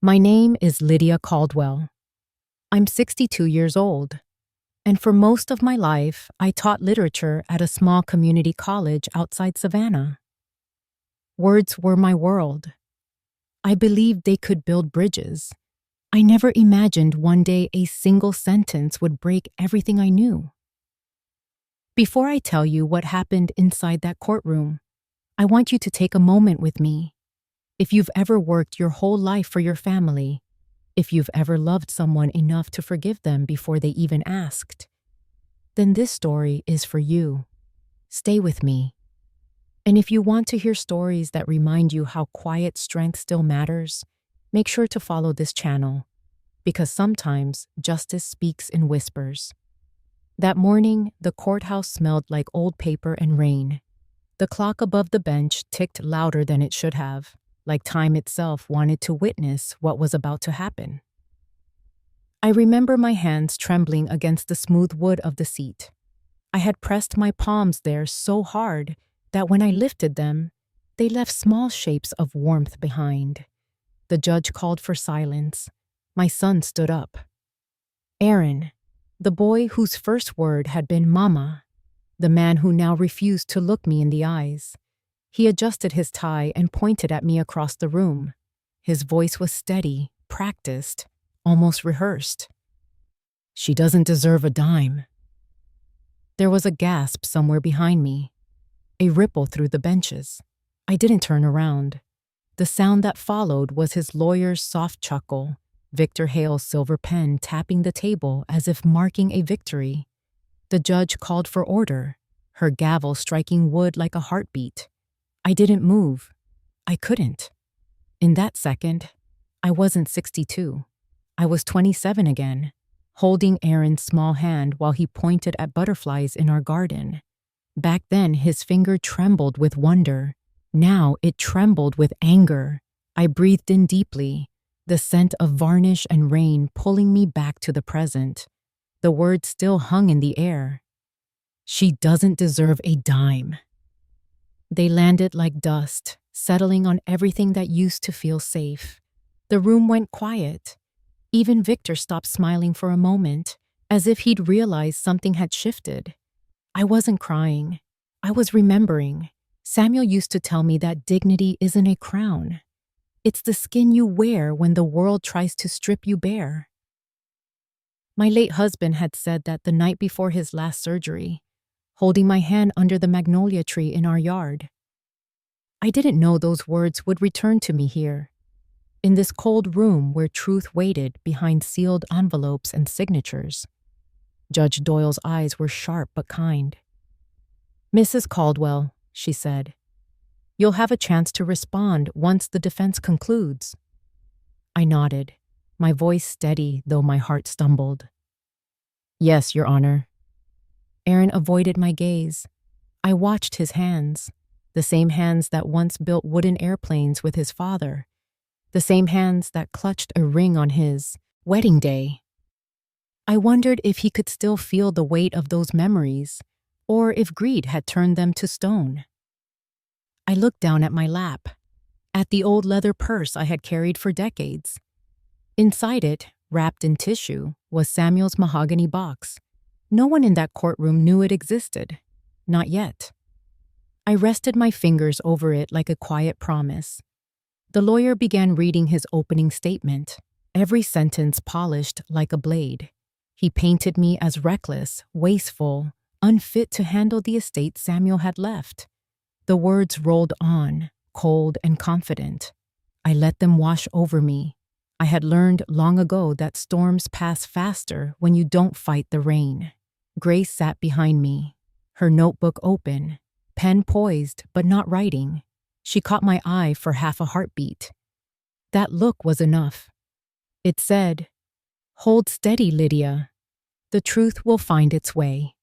My name is Lydia Caldwell. I'm 62 years old, and for most of my life, I taught literature at a small community college outside Savannah. Words were my world. I believed they could build bridges. I never imagined one day a single sentence would break everything I knew. Before I tell you what happened inside that courtroom, I want you to take a moment with me. If you've ever worked your whole life for your family, if you've ever loved someone enough to forgive them before they even asked, then this story is for you. Stay with me. And if you want to hear stories that remind you how quiet strength still matters, make sure to follow this channel, because sometimes justice speaks in whispers. That morning, the courthouse smelled like old paper and rain. The clock above the bench ticked louder than it should have, like time itself wanted to witness what was about to happen. I remember my hands trembling against the smooth wood of the seat. I had pressed my palms there so hard that when I lifted them, they left small shapes of warmth behind. The judge called for silence. My son stood up. Aaron, the boy whose first word had been "Mama," the man who now refused to look me in the eyes. He adjusted his tie and pointed at me across the room. His voice was steady, practiced, almost rehearsed. "She doesn't deserve a dime." There was a gasp somewhere behind me, a ripple through the benches. I didn't turn around. The sound that followed was his lawyer's soft chuckle, Victor Hale's silver pen tapping the table as if marking a victory. The judge called for order, her gavel striking wood like a heartbeat. I didn't move. I couldn't. In that second, I wasn't 62. I was 27 again, holding Aaron's small hand while he pointed at butterflies in our garden. Back then, his finger trembled with wonder. Now it trembled with anger. I breathed in deeply, the scent of varnish and rain pulling me back to the present. The words still hung in the air. "She doesn't deserve a dime." They landed like dust, settling on everything that used to feel safe. The room went quiet. Even Victor stopped smiling for a moment, as if he'd realized something had shifted. I wasn't crying. I was remembering. Samuel used to tell me that dignity isn't a crown. It's the skin you wear when the world tries to strip you bare. My late husband had said that the night before his last surgery, holding my hand under the magnolia tree in our yard. I didn't know those words would return to me here, in this cold room where truth waited behind sealed envelopes and signatures. Judge Doyle's eyes were sharp but kind. "Mrs. Caldwell," she said, "you'll have a chance to respond once the defense concludes." I nodded, my voice steady though my heart stumbled. "Yes, Your Honor." Aaron avoided my gaze. I watched his hands, the same hands that once built wooden airplanes with his father, the same hands that clutched a ring on his wedding day. I wondered if he could still feel the weight of those memories, or if greed had turned them to stone. I looked down at my lap, at the old leather purse I had carried for decades. Inside it, wrapped in tissue, was Samuel's mahogany box. No one in that courtroom knew it existed. Not yet. I rested my fingers over it like a quiet promise. The lawyer began reading his opening statement, every sentence polished like a blade. He painted me as reckless, wasteful, unfit to handle the estate Samuel had left. The words rolled on, cold and confident. I let them wash over me. I had learned long ago that storms pass faster when you don't fight the rain. Grace sat behind me, her notebook open, pen poised but not writing. She caught my eye for half a heartbeat. That look was enough. It said, "Hold steady, Lydia. The truth will find its way."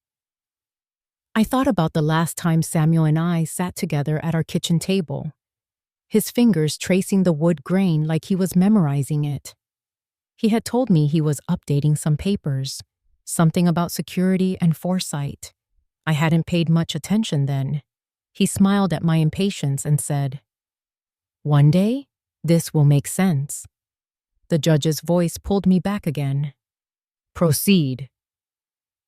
I thought about the last time Samuel and I sat together at our kitchen table, his fingers tracing the wood grain like he was memorizing it. He had told me he was updating some papers, something about security and foresight. I hadn't paid much attention then. He smiled at my impatience and said, "One day, this will make sense." The judge's voice pulled me back again. Proceed.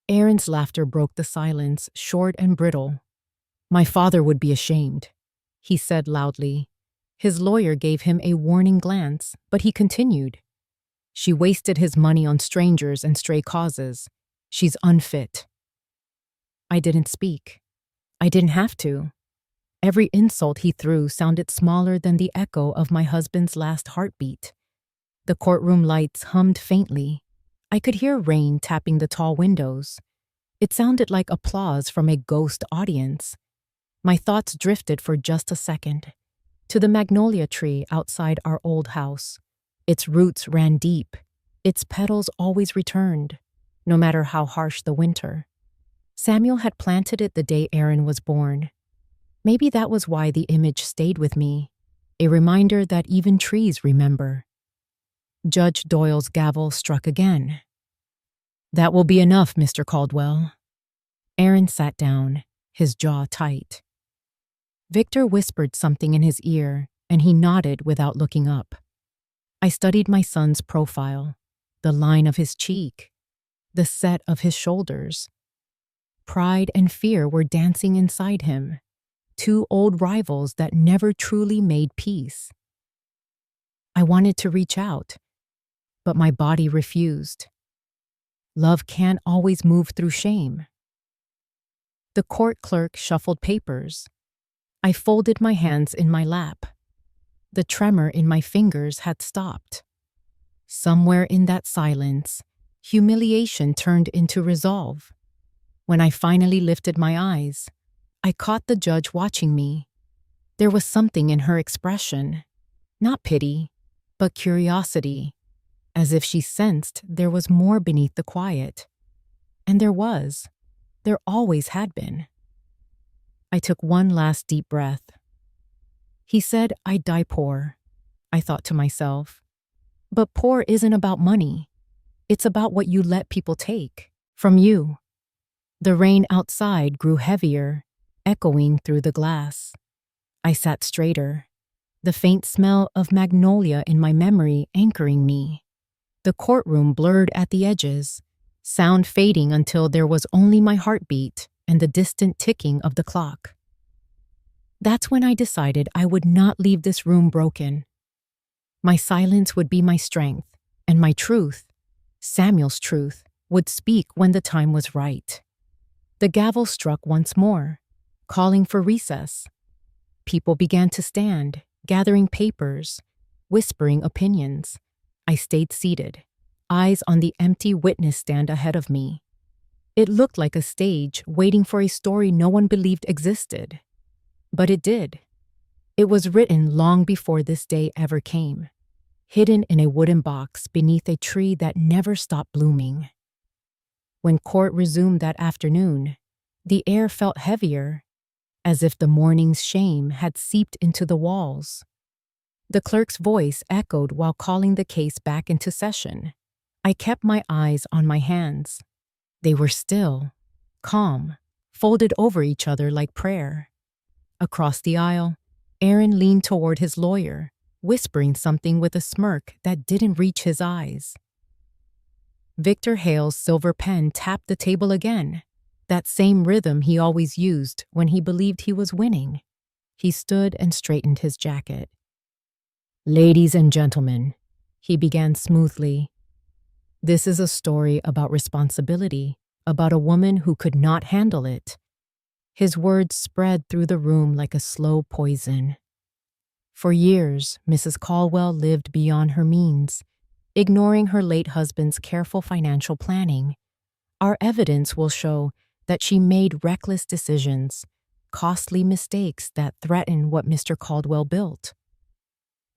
Aaron's laughter broke the silence, short and brittle. My father would be ashamed, he said loudly. His lawyer gave him a warning glance, but he continued. She wasted his money on strangers and stray causes. She's unfit. I didn't speak. I didn't have to. Every insult he threw sounded smaller than the echo of my husband's last heartbeat. The courtroom lights hummed faintly. I could hear rain tapping the tall windows. It sounded like applause from a ghost audience. My thoughts drifted for just a second to the magnolia tree outside our old house. Its roots ran deep. Its petals always returned, no matter how harsh the winter. Samuel had planted it the day Aaron was born. Maybe that was why the image stayed with me, a reminder that even trees remember. Judge Doyle's gavel struck again. That will be enough, Mr. Caldwell. Aaron sat down, his jaw tight. Victor whispered something in his ear, and he nodded without looking up. I studied my son's profile, the line of his cheek, the set of his shoulders. Pride and fear were dancing inside him, two old rivals that never truly made peace. I wanted to reach out, but my body refused. Love can't always move through shame. The court clerk shuffled papers. I folded my hands in my lap. The tremor in my fingers had stopped. Somewhere in that silence, humiliation turned into resolve. When I finally lifted my eyes, I caught the judge watching me. There was something in her expression, not pity, but curiosity, as if she sensed there was more beneath the quiet. And there was. There always had been. I took one last deep breath. He said I'd die poor, I thought to myself. But poor isn't about money. It's about what you let people take from you. The rain outside grew heavier, echoing through the glass. I sat straighter, the faint smell of magnolia in my memory anchoring me. The courtroom blurred at the edges, sound fading until there was only my heartbeat and the distant ticking of the clock. That's when I decided I would not leave this room broken. My silence would be my strength, and my truth, Samuel's truth, would speak when the time was right. The gavel struck once more, calling for recess. People began to stand, gathering papers, whispering opinions. I stayed seated, eyes on the empty witness stand ahead of me. It looked like a stage waiting for a story no one believed existed. But it did. It was written long before this day ever came, hidden in a wooden box beneath a tree that never stopped blooming. When court resumed that afternoon, the air felt heavier, as if the morning's shame had seeped into the walls. The clerk's voice echoed while calling the case back into session. I kept my eyes on my hands. They were still, calm, folded over each other like prayer. Across the aisle, Aaron leaned toward his lawyer, whispering something with a smirk that didn't reach his eyes. Victor Hale's silver pen tapped the table again, that same rhythm he always used when he believed he was winning. He stood and straightened his jacket. Ladies and gentlemen, he began smoothly. This is a story about responsibility, about a woman who could not handle it. His words spread through the room like a slow poison. For years, Mrs. Caldwell lived beyond her means, ignoring her late husband's careful financial planning. Our evidence will show that she made reckless decisions, costly mistakes that threatened what Mr. Caldwell built.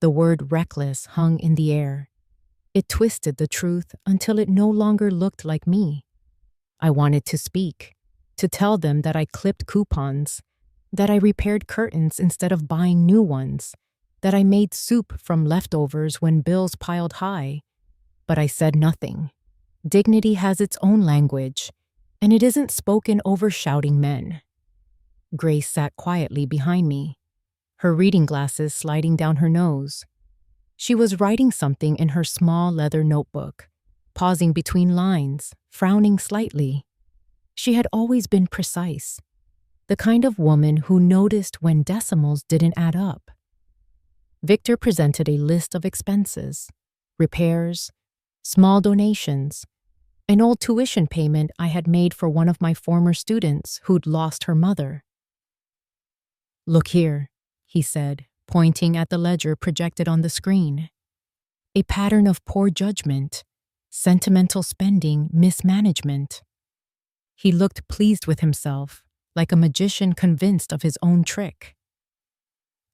The word reckless hung in the air. It twisted the truth until it no longer looked like me. I wanted to speak, to tell them that I clipped coupons, that I repaired curtains instead of buying new ones, that I made soup from leftovers when bills piled high. But I said nothing. Dignity has its own language, and it isn't spoken over shouting men. Grace sat quietly behind me, her reading glasses sliding down her nose. She was writing something in her small leather notebook, pausing between lines, frowning slightly. She had always been precise, the kind of woman who noticed when decimals didn't add up. Victor presented a list of expenses, repairs, small donations, an old tuition payment I had made for one of my former students who'd lost her mother. "Look here," he said, pointing at the ledger projected on the screen. A pattern of poor judgment, sentimental spending, mismanagement. He looked pleased with himself, like a magician convinced of his own trick.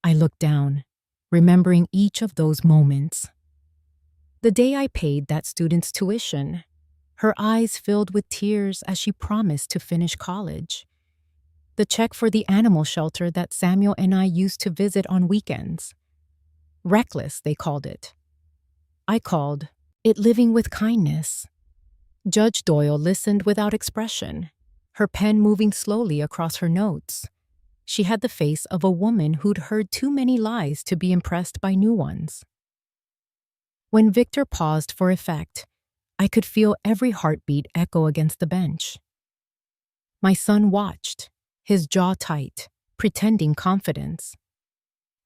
I looked down, remembering each of those moments. The day I paid that student's tuition, her eyes filled with tears as she promised to finish college. The check for the animal shelter that Samuel and I used to visit on weekends. Reckless, they called it. I called it living with kindness. Judge Doyle listened without expression, her pen moving slowly across her notes. She had the face of a woman who'd heard too many lies to be impressed by new ones. When Victor paused for effect, I could feel every heartbeat echo against the bench. My son watched, his jaw tight, pretending confidence.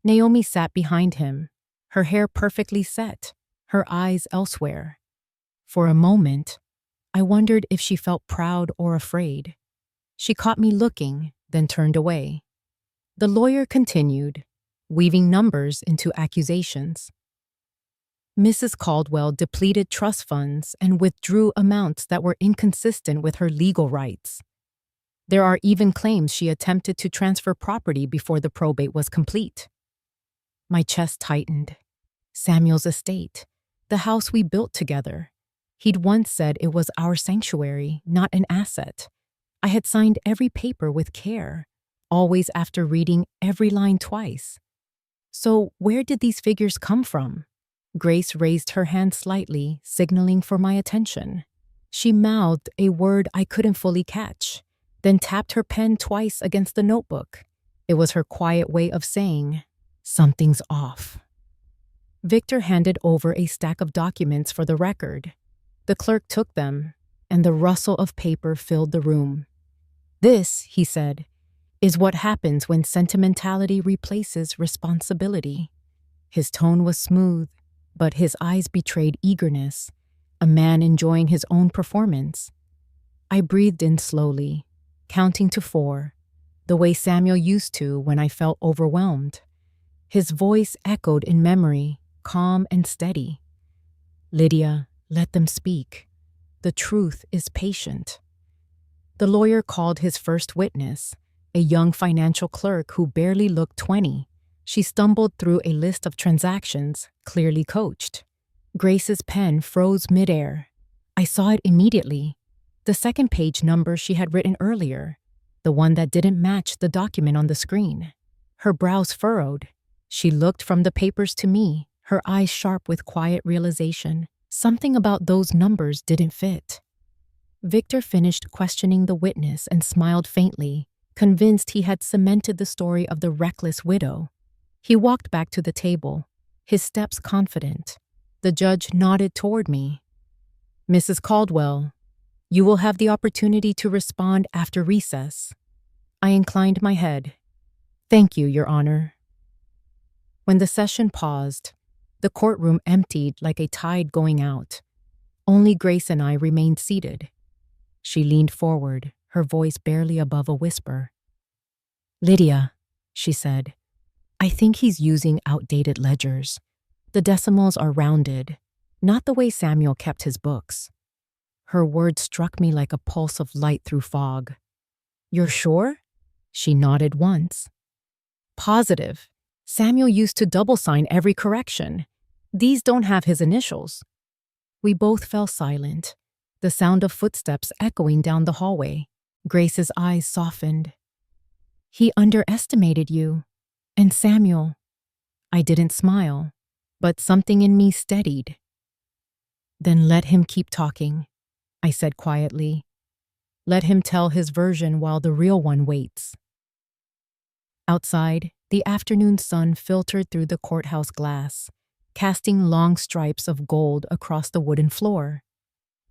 Naomi sat behind him, her hair perfectly set, her eyes elsewhere. For a moment, I wondered if she felt proud or afraid. She caught me looking, then turned away. The lawyer continued, weaving numbers into accusations. Mrs. Caldwell depleted trust funds and withdrew amounts that were inconsistent with her legal rights. There are even claims she attempted to transfer property before the probate was complete. My chest tightened. Samuel's estate, the house we built together. He'd once said it was our sanctuary, not an asset. I had signed every paper with care, always after reading every line twice. So where did these figures come from? Grace raised her hand slightly, signaling for my attention. She mouthed a word I couldn't fully catch, then tapped her pen twice against the notebook. It was her quiet way of saying, "Something's off." Victor handed over a stack of documents for the record. The clerk took them, and the rustle of paper filled the room. "This," he said, "is what happens when sentimentality replaces responsibility." His tone was smooth, but his eyes betrayed eagerness, a man enjoying his own performance. I breathed in slowly, counting to 4, the way Samuel used to when I felt overwhelmed. His voice echoed in memory, calm and steady. "Lydia, let them speak. The truth is patient." The lawyer called his first witness, a young financial clerk who barely looked 20. She stumbled through a list of transactions, clearly coached. Grace's pen froze midair. I saw it immediately. The second page number she had written earlier, the one that didn't match the document on the screen. Her brows furrowed. She looked from the papers to me, her eyes sharp with quiet realization. Something about those numbers didn't fit. Victor finished questioning the witness and smiled faintly, convinced he had cemented the story of the reckless widow. He walked back to the table, his steps confident. The judge nodded toward me. "Mrs. Caldwell, you will have the opportunity to respond after recess." I inclined my head. "Thank you, Your Honor." When the session paused, the courtroom emptied like a tide going out. Only Grace and I remained seated. She leaned forward, her voice barely above a whisper. "Lydia," she said, "I think he's using outdated ledgers. The decimals are rounded, not the way Samuel kept his books." Her words struck me like a pulse of light through fog. "You're sure?" She nodded once. "Positive. Samuel used to double sign every correction. These don't have his initials." We both fell silent, the sound of footsteps echoing down the hallway. Grace's eyes softened. "He underestimated you. And Samuel." I didn't smile, but something in me steadied. "Then let him keep talking," I said quietly. "Let him tell his version while the real one waits." Outside, the afternoon sun filtered through the courthouse glass, casting long stripes of gold across the wooden floor.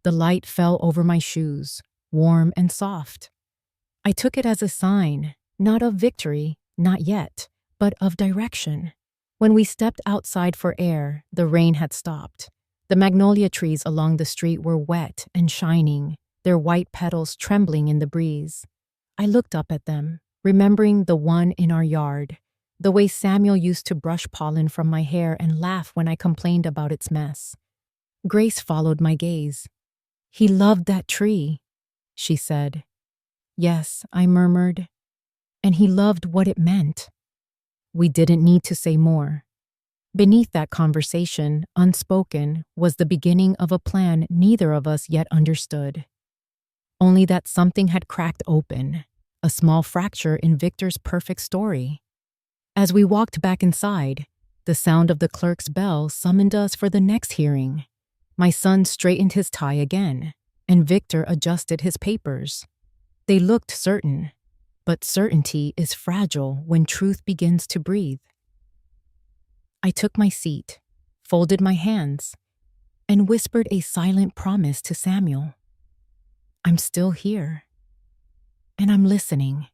The light fell over my shoes, warm and soft. I took it as a sign, not of victory, not yet, but of direction. When we stepped outside for air, the rain had stopped. The magnolia trees along the street were wet and shining, their white petals trembling in the breeze. I looked up at them, remembering the one in our yard, the way Samuel used to brush pollen from my hair and laugh when I complained about its mess. Grace followed my gaze. "He loved that tree," she said. "Yes," I murmured. "And he loved what it meant." We didn't need to say more. Beneath that conversation, unspoken, was the beginning of a plan neither of us yet understood. Only that something had cracked open, a small fracture in Victor's perfect story. As we walked back inside, the sound of the clerk's bell summoned us for the next hearing. My son straightened his tie again, and Victor adjusted his papers. They looked certain, but certainty is fragile when truth begins to breathe. I took my seat, folded my hands, and whispered a silent promise to Samuel. "I'm still here, and I'm listening."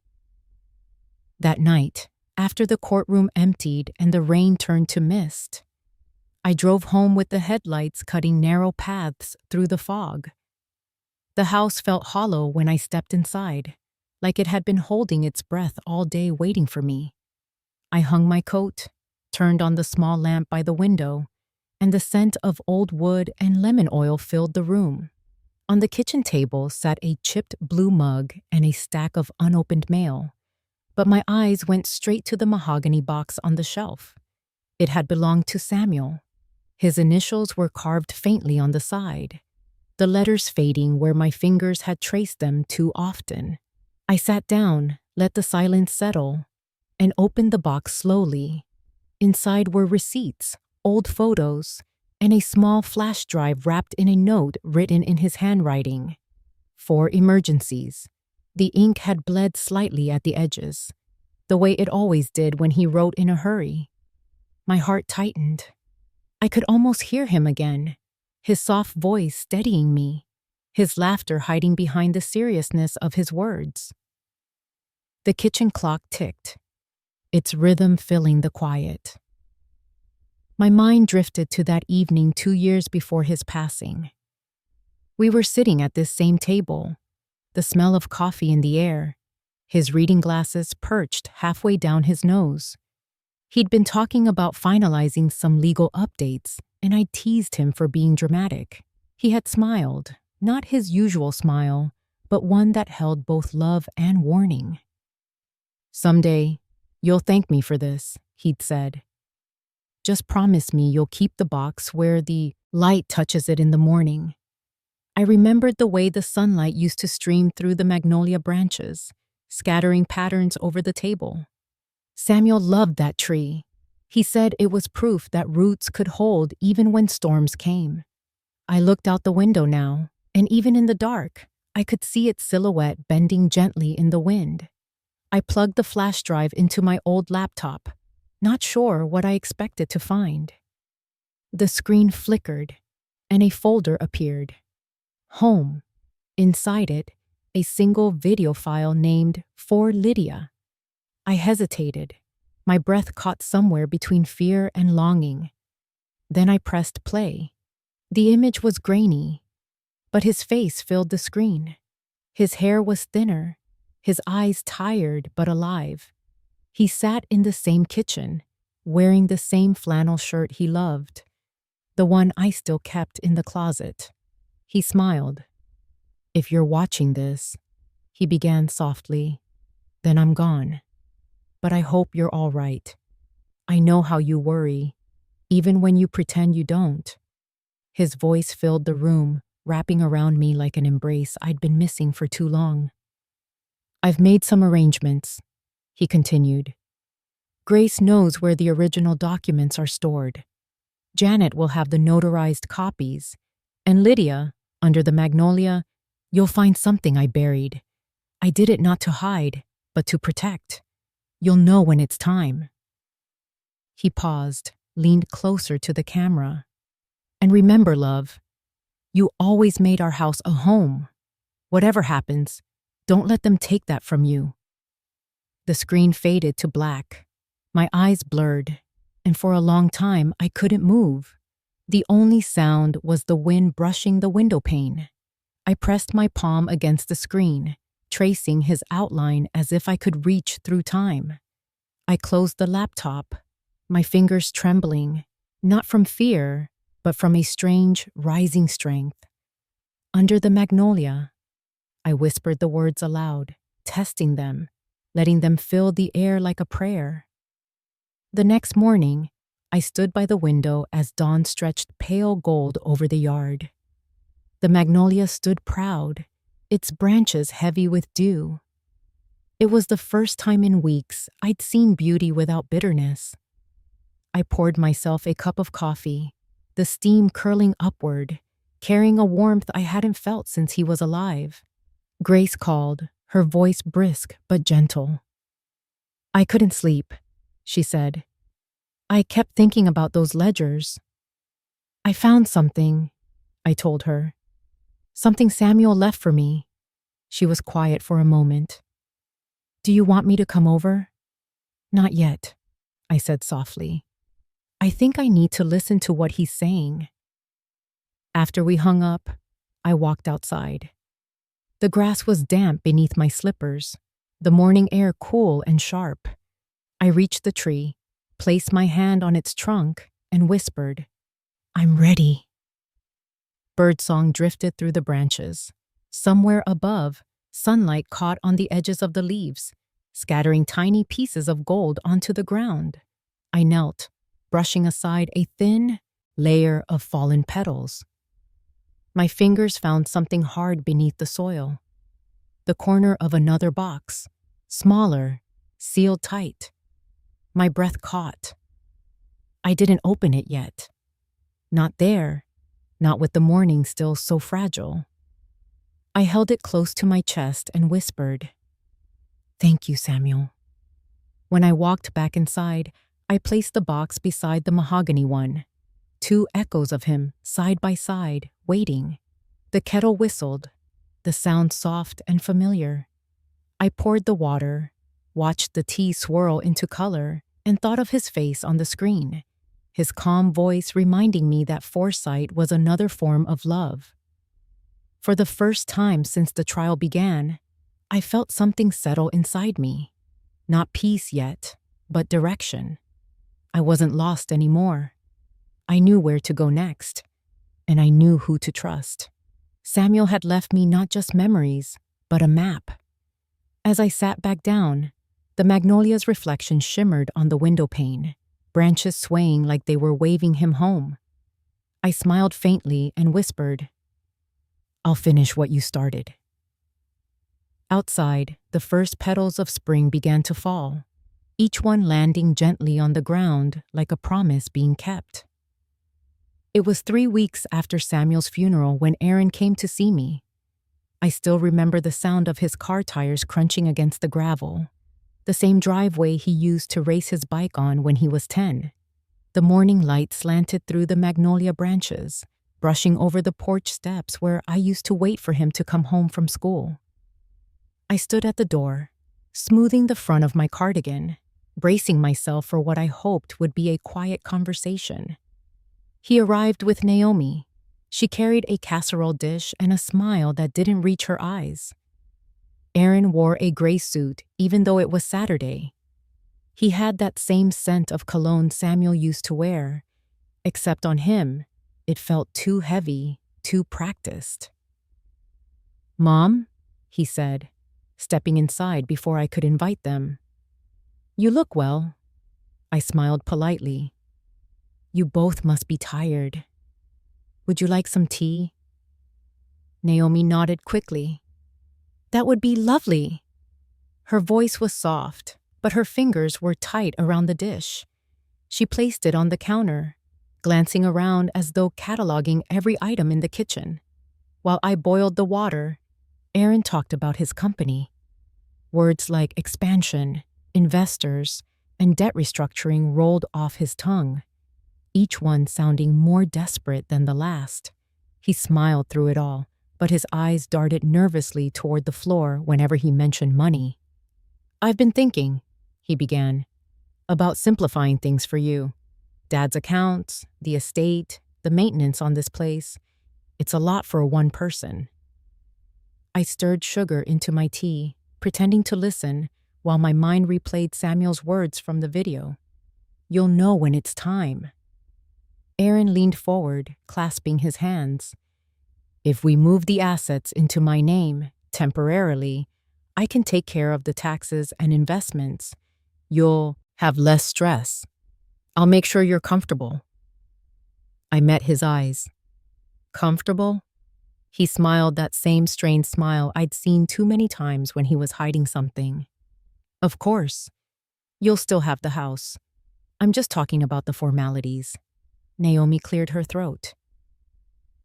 That night, after the courtroom emptied and the rain turned to mist, I drove home with the headlights cutting narrow paths through the fog. The house felt hollow when I stepped inside, like it had been holding its breath all day waiting for me. I hung my coat, turned on the small lamp by the window, and the scent of old wood and lemon oil filled the room. On the kitchen table sat a chipped blue mug and a stack of unopened mail, but my eyes went straight to the mahogany box on the shelf. It had belonged to Samuel. His initials were carved faintly on the side, the letters fading where my fingers had traced them too often. I sat down, let the silence settle, and opened the box slowly. Inside were receipts, old photos, and a small flash drive wrapped in a note written in his handwriting. "For emergencies." The ink had bled slightly at the edges, the way it always did when he wrote in a hurry. My heart tightened. I could almost hear him again, his soft voice steadying me, his laughter hiding behind the seriousness of his words. The kitchen clock ticked, its rhythm filling the quiet. My mind drifted to that evening 2 years before his passing. We were sitting at this same table, the smell of coffee in the air, his reading glasses perched halfway down his nose. He'd been talking about finalizing some legal updates, and I teased him for being dramatic. He had smiled, not his usual smile, but one that held both love and warning. "Someday, you'll thank me for this," he'd said. "Just promise me you'll keep the box where the light touches it in the morning." I remembered the way the sunlight used to stream through the magnolia branches, scattering patterns over the table. Samuel loved that tree. He said it was proof that roots could hold even when storms came. I looked out the window now, and even in the dark, I could see its silhouette bending gently in the wind. I plugged the flash drive into my old laptop, not sure what I expected to find. The screen flickered, and a folder appeared. Home. Inside it, a single video file named "For Lydia." I hesitated. My breath caught somewhere between fear and longing. Then I pressed play. The image was grainy, but his face filled the screen. His hair was thinner, his eyes tired but alive. He sat in the same kitchen, wearing the same flannel shirt he loved, the one I still kept in the closet. He smiled. "If you're watching this," he began softly, "then I'm gone. But I hope you're all right. I know how you worry, even when you pretend you don't." His voice filled the room, wrapping around me like an embrace I'd been missing for too long. "I've made some arrangements," he continued. "Grace knows where the original documents are stored. Janet will have the notarized copies, and Lydia, under the magnolia, you'll find something I buried. I did it not to hide, but to protect. You'll know when it's time." He paused, leaned closer to the camera. And remember, love, you always made our house a home. Whatever happens, don't let them take that from you. The screen faded to black. My eyes blurred, and for a long time I couldn't move. The only sound was the wind brushing the window pane. I pressed my palm against the screen, tracing his outline as if I could reach through time. I closed the laptop, my fingers trembling, not from fear, but from a strange, rising strength. Under the magnolia, I whispered the words aloud, testing them, letting them fill the air like a prayer. The next morning, I stood by the window as dawn stretched pale gold over the yard. The magnolia stood proud, its branches heavy with dew. It was the first time in weeks I'd seen beauty without bitterness. I poured myself a cup of coffee, the steam curling upward, carrying a warmth I hadn't felt since he was alive. Grace called, her voice brisk but gentle. "I couldn't sleep," she said. "I kept thinking about those ledgers." "I found something," I told her. "Something Samuel left for me." She was quiet for a moment. "Do you want me to come over?" "Not yet," I said softly. "I think I need to listen to what he's saying." After we hung up, I walked outside. The grass was damp beneath my slippers, the morning air cool and sharp. I reached the tree, placed my hand on its trunk, and whispered, "I'm ready." Birdsong drifted through the branches. Somewhere above, sunlight caught on the edges of the leaves, scattering tiny pieces of gold onto the ground. I knelt, brushing aside a thin layer of fallen petals. My fingers found something hard beneath the soil. The corner of another box, smaller, sealed tight. My breath caught. I didn't open it yet. Not there, not with the morning still so fragile. I held it close to my chest and whispered, "Thank you, Samuel." When I walked back inside, I placed the box beside the mahogany one. Two echoes of him, side by side, waiting. The kettle whistled, the sound soft and familiar. I poured the water, watched the tea swirl into color, and thought of his face on the screen, his calm voice reminding me that foresight was another form of love. For the first time since the trial began, I felt something settle inside me. Not peace yet, but direction. I wasn't lost anymore. I knew where to go next, and I knew who to trust. Samuel had left me not just memories, but a map. As I sat back down, the magnolia's reflection shimmered on the window pane, branches swaying like they were waving him home. I smiled faintly and whispered, "I'll finish what you started." Outside, the first petals of spring began to fall, each one landing gently on the ground like a promise being kept. It was 3 weeks after Samuel's funeral when Aaron came to see me. I still remember the sound of his car tires crunching against the gravel, the same driveway he used to race his bike on when he was 10. The morning light slanted through the magnolia branches, brushing over the porch steps where I used to wait for him to come home from school. I stood at the door, smoothing the front of my cardigan, bracing myself for what I hoped would be a quiet conversation. He arrived with Naomi. She carried a casserole dish and a smile that didn't reach her eyes. Aaron wore a gray suit even though it was Saturday. He had that same scent of cologne Samuel used to wear, except on him, it felt too heavy, too practiced. "Mom," he said, stepping inside before I could invite them. "You look well." I smiled politely. "You both must be tired. Would you like some tea?" Naomi nodded quickly. "That would be lovely." Her voice was soft, but her fingers were tight around the dish. She placed it on the counter, glancing around as though cataloging every item in the kitchen. While I boiled the water, Aaron talked about his company. Words like expansion, investors, and debt restructuring rolled off his tongue. each one sounding more desperate than the last. He smiled through it all, but his eyes darted nervously toward the floor whenever he mentioned money. "I've been thinking," he began, "about simplifying things for you. Dad's accounts, the estate, the maintenance on this place. It's a lot for one person." I stirred sugar into my tea, pretending to listen, while my mind replayed Samuel's words from the video. "You'll know when it's time." Aaron leaned forward, clasping his hands. "If we move the assets into my name, temporarily, I can take care of the taxes and investments. You'll have less stress. I'll make sure you're comfortable." I met his eyes. "Comfortable?" He smiled that same strained smile I'd seen too many times when he was hiding something. "Of course. You'll still have the house. I'm just talking about the formalities." Naomi cleared her throat.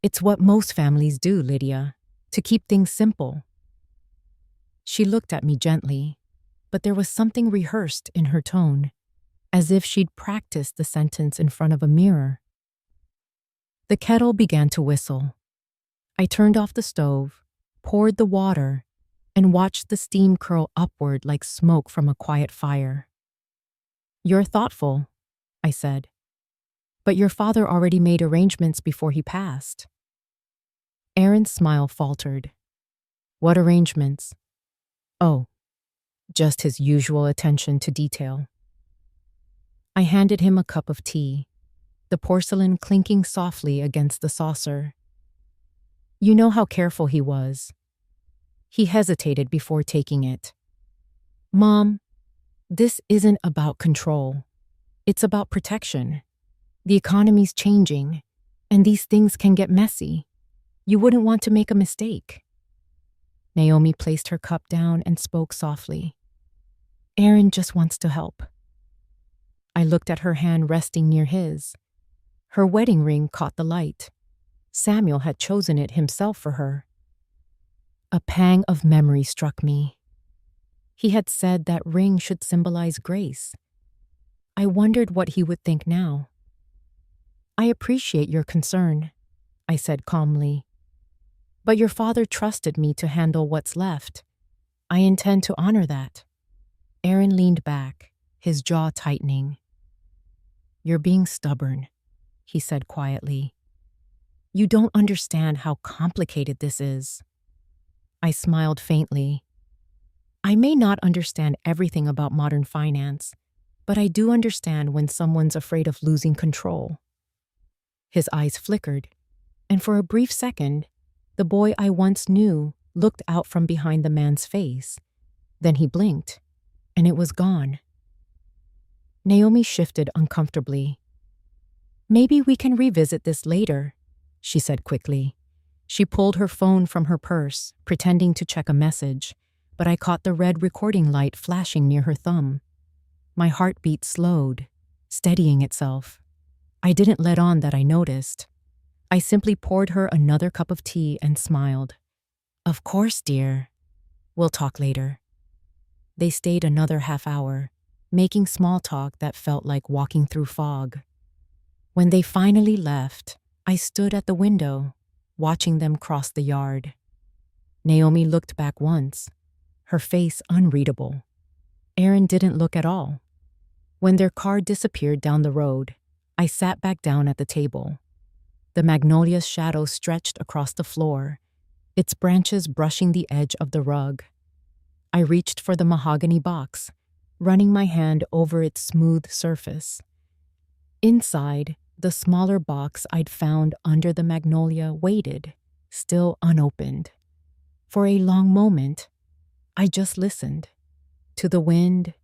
"It's what most families do, Lydia, to keep things simple." She looked at me gently, but there was something rehearsed in her tone, as if she'd practiced the sentence in front of a mirror. The kettle began to whistle. I turned off the stove, poured the water, and watched the steam curl upward like smoke from a quiet fire. "You're thoughtful," I said. "But your father already made arrangements before he passed." Aaron's smile faltered. "What arrangements?" "Oh, just his usual attention to detail." I handed him a cup of tea, the porcelain clinking softly against the saucer. "You know how careful he was." He hesitated before taking it. "Mom, this isn't about control. It's about protection. The economy's changing, and these things can get messy. You wouldn't want to make a mistake." Naomi placed her cup down and spoke softly. "Aaron just wants to help." I looked at her hand resting near his. Her wedding ring caught the light. Samuel had chosen it himself for her. A pang of memory struck me. He had said that ring should symbolize grace. I wondered what he would think now. "I appreciate your concern," I said calmly. "But your father trusted me to handle what's left. I intend to honor that." Aaron leaned back, his jaw tightening. "You're being stubborn," he said quietly. "You don't understand how complicated this is." I smiled faintly. I may not understand everything about modern finance, but I do understand when someone's afraid of losing control. His eyes flickered, and for a brief second, the boy I once knew looked out from behind the man's face. Then he blinked, and it was gone. Naomi shifted uncomfortably. "Maybe we can revisit this later," she said quickly. She pulled her phone from her purse, pretending to check a message, but I caught the red recording light flashing near her thumb. My heartbeat slowed, steadying itself. I didn't let on that I noticed. I simply poured her another cup of tea and smiled. "Of course, dear. We'll talk later." They stayed another half hour, making small talk that felt like walking through fog. When they finally left, I stood at the window, watching them cross the yard. Naomi looked back once, her face unreadable. Aaron didn't look at all. When their car disappeared down the road, I sat back down at the table. The magnolia's shadow stretched across the floor, its branches brushing the edge of the rug. I reached for the mahogany box, running my hand over its smooth surface. Inside, the smaller box I'd found under the magnolia waited, still unopened. For a long moment, I just listened. To the wind,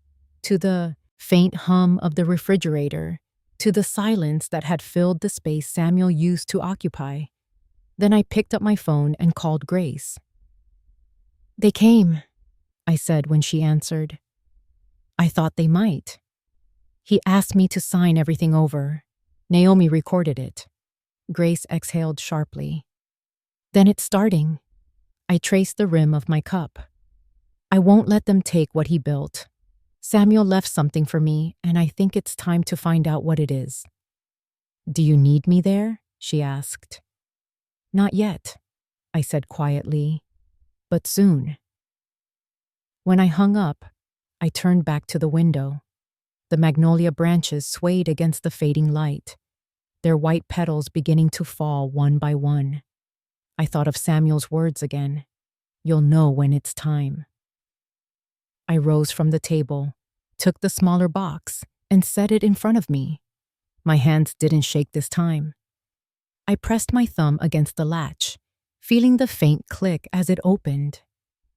to the faint hum of the refrigerator, to the silence that had filled the space Samuel used to occupy. Then I picked up my phone and called Grace. "They came," I said when she answered. "I thought they might." "He asked me to sign everything over. Naomi recorded it." Grace exhaled sharply. "Then it's starting." I traced the rim of my cup. "I won't let them take what he built. Samuel left something for me, and I think it's time to find out what it is." Do you need me there? She asked. Not yet, I said quietly, but soon. When I hung up, I turned back to the window. The magnolia branches swayed against the fading light, their white petals beginning to fall one by one. I thought of Samuel's words again. You'll know when it's time. I rose from the table, took the smaller box, and set it in front of me. My hands didn't shake this time. I pressed my thumb against the latch, feeling the faint click as it opened.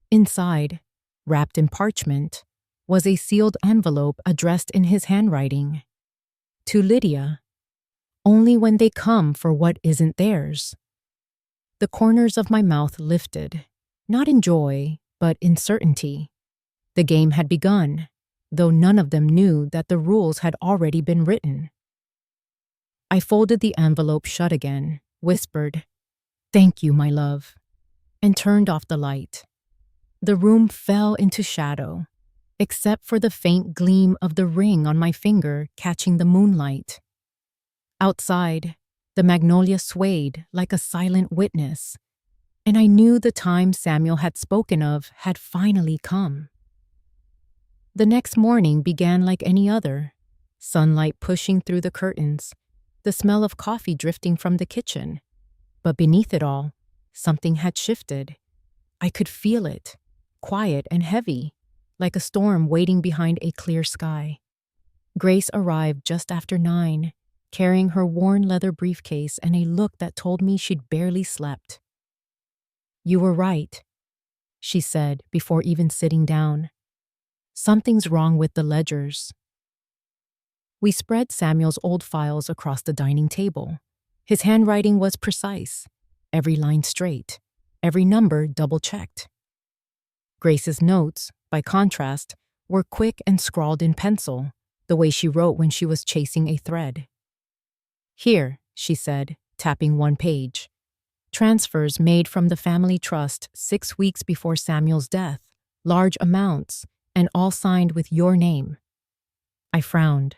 Inside, wrapped in parchment, was a sealed envelope addressed in his handwriting. To Lydia, only when they come for what isn't theirs. The corners of my mouth lifted, not in joy, but in certainty. The game had begun, though none of them knew that the rules had already been written. I folded the envelope shut again, whispered, "Thank you, my love," and turned off the light. The room fell into shadow, except for the faint gleam of the ring on my finger catching the moonlight. Outside, the magnolia swayed like a silent witness, and I knew the time Samuel had spoken of had finally come. The next morning began like any other, sunlight pushing through the curtains, the smell of coffee drifting from the kitchen. But beneath it all, something had shifted. I could feel it, quiet and heavy, like a storm waiting behind a clear sky. Grace arrived just after 9, carrying her worn leather briefcase and a look that told me she'd barely slept. "You were right," she said before even sitting down. "Something's wrong with the ledgers." We spread Samuel's old files across the dining table. His handwriting was precise, every line straight, every number double-checked. Grace's notes, by contrast, were quick and scrawled in pencil, the way she wrote when she was chasing a thread. "Here," she said, tapping one page. "Transfers made from the family trust 6 weeks before Samuel's death, large amounts, and all signed with your name." I frowned.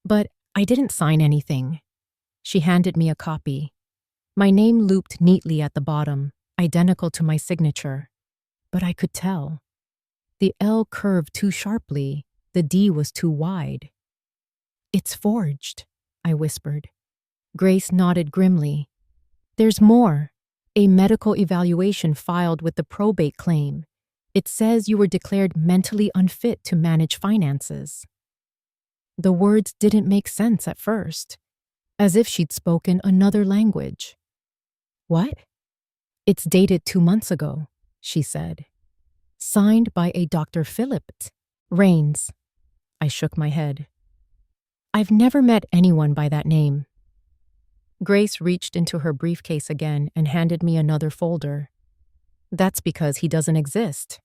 "But I didn't sign anything." She handed me a copy. My name looped neatly at the bottom, identical to my signature. But I could tell. The L curved too sharply, the D was too wide. "It's forged," I whispered. Grace nodded grimly. "There's more. A medical evaluation filed with the probate claim. It says you were declared mentally unfit to manage finances." The words didn't make sense at first, as if she'd spoken another language. "What?" "It's dated 2 months ago," she said. "Signed by a Dr. Phillips Rains." I shook my head. "I've never met anyone by that name." Grace reached into her briefcase again and handed me another folder. "That's because he doesn't exist.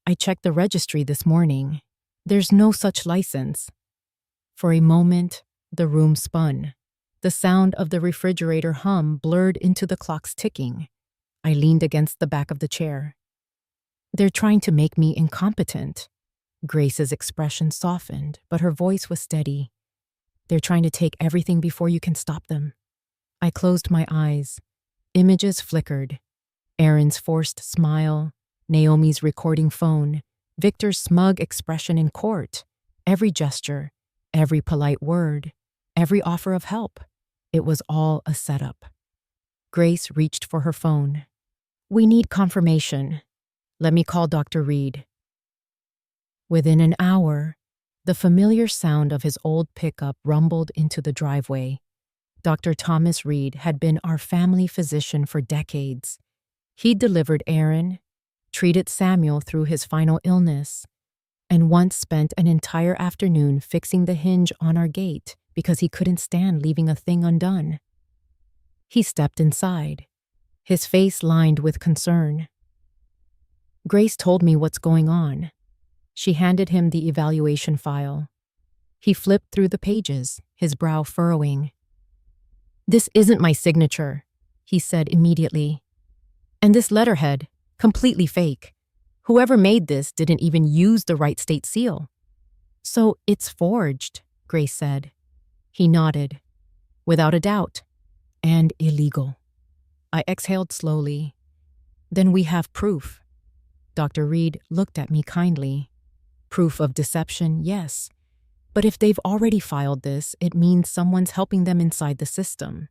I checked the registry this morning. There's no such license." For a moment, the room spun. The sound of the refrigerator hum blurred into the clock's ticking. I leaned against the back of the chair. "They're trying to make me incompetent." Grace's expression softened, but her voice was steady. "They're trying to take everything before you can stop them." I closed my eyes. Images flickered. Aaron's forced smile, Naomi's recording phone, Victor's smug expression in court. Every gesture, every polite word, every offer of help. It was all a setup. Grace reached for her phone. "We need confirmation. Let me call Dr. Reed." Within an hour, the familiar sound of his old pickup rumbled into the driveway. Dr. Thomas Reed had been our family physician for decades. He'd delivered Aaron, treated Samuel through his final illness, and once spent an entire afternoon fixing the hinge on our gate because he couldn't stand leaving a thing undone. He stepped inside, his face lined with concern. Grace told me what's going on. She handed him the evaluation file. He flipped through the pages, his brow furrowing. "This isn't my signature," he said immediately. "And this letterhead, completely fake. Whoever made this didn't even use the right state seal." "So it's forged," Grace said. He nodded. Without a doubt. And illegal. I exhaled slowly. Then we have proof. Dr. Reed looked at me kindly. Proof of deception, yes. But if they've already filed this, it means someone's helping them inside the system.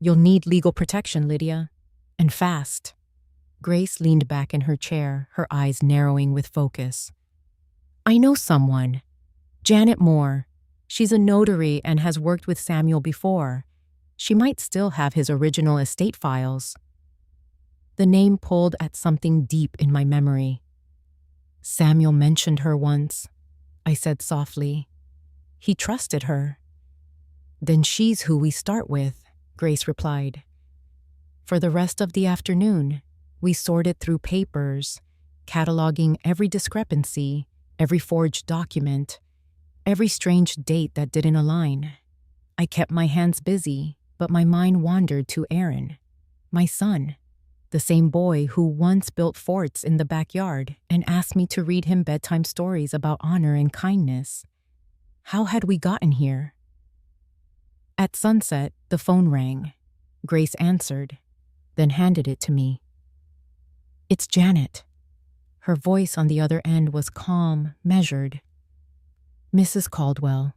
You'll need legal protection, Lydia. And fast. Grace leaned back in her chair, her eyes narrowing with focus. I know someone. Janet Moore. She's a notary and has worked with Samuel before. She might still have his original estate files. The name pulled at something deep in my memory. Samuel mentioned her once, I said softly. He trusted her. Then she's who we start with, Grace replied. For the rest of the afternoon, we sorted through papers, cataloging every discrepancy, every forged document, every strange date that didn't align. I kept my hands busy, but my mind wandered to Aaron, my son, the same boy who once built forts in the backyard and asked me to read him bedtime stories about honor and kindness. How had we gotten here? At sunset, the phone rang. Grace answered, then handed it to me. It's Janet. Her voice on the other end was calm, measured. Mrs. Caldwell,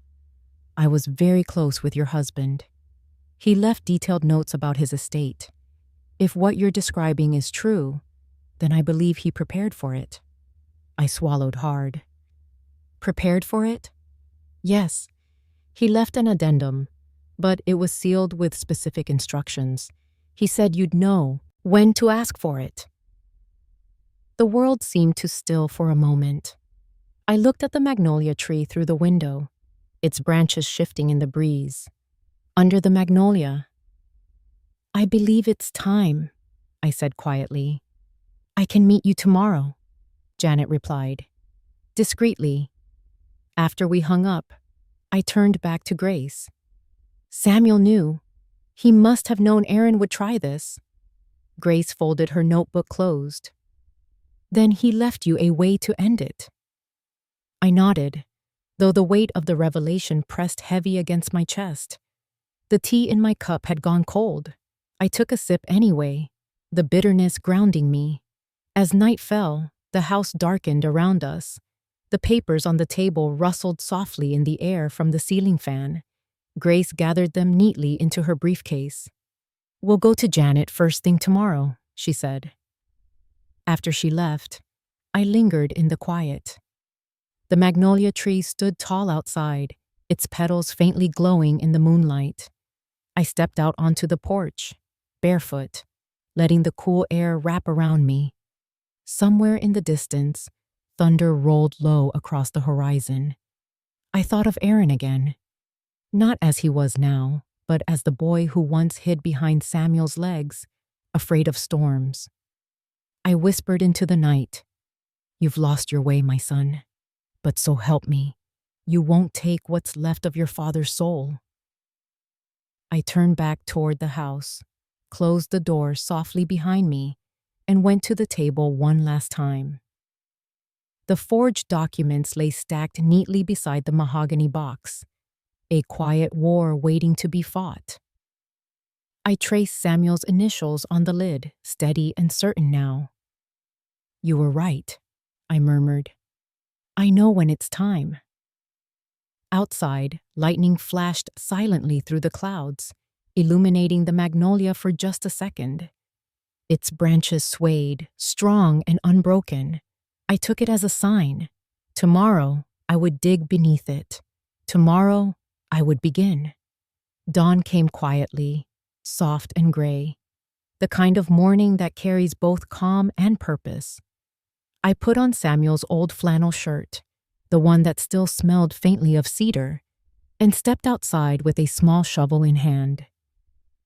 I was very close with your husband. He left detailed notes about his estate. If what you're describing is true, then I believe he prepared for it. I swallowed hard. Prepared for it? Yes. He left an addendum, but it was sealed with specific instructions. He said you'd know when to ask for it. The world seemed to still for a moment. I looked at the magnolia tree through the window, its branches shifting in the breeze. Under the magnolia, I believe it's time, I said quietly. I can meet you tomorrow, Janet replied, discreetly. After we hung up, I turned back to Grace. Samuel knew. He must have known Aaron would try this. Grace folded her notebook closed. Then he left you a way to end it. I nodded, though the weight of the revelation pressed heavy against my chest. The tea in my cup had gone cold. I took a sip anyway, the bitterness grounding me. As night fell, the house darkened around us. The papers on the table rustled softly in the air from the ceiling fan. Grace gathered them neatly into her briefcase. We'll go to Janet first thing tomorrow, she said. After she left, I lingered in the quiet. The magnolia tree stood tall outside, its petals faintly glowing in the moonlight. I stepped out onto the porch, barefoot, letting the cool air wrap around me. Somewhere in the distance, thunder rolled low across the horizon. I thought of Aaron again, not as he was now, but as the boy who once hid behind Samuel's legs, afraid of storms. I whispered into the night, You've lost your way, my son, but so help me, you won't take what's left of your father's soul. I turned back toward the house, closed the door softly behind me, and went to the table one last time. The forged documents lay stacked neatly beside the mahogany box, a quiet war waiting to be fought. I traced Samuel's initials on the lid, steady and certain now. You were right, I murmured. I know when it's time. Outside, lightning flashed silently through the clouds, illuminating the magnolia for just a second. Its branches swayed, strong and unbroken. I took it as a sign. Tomorrow, I would dig beneath it. Tomorrow, I would begin. Dawn came quietly, soft and gray, the kind of morning that carries both calm and purpose. I put on Samuel's old flannel shirt, the one that still smelled faintly of cedar, and stepped outside with a small shovel in hand.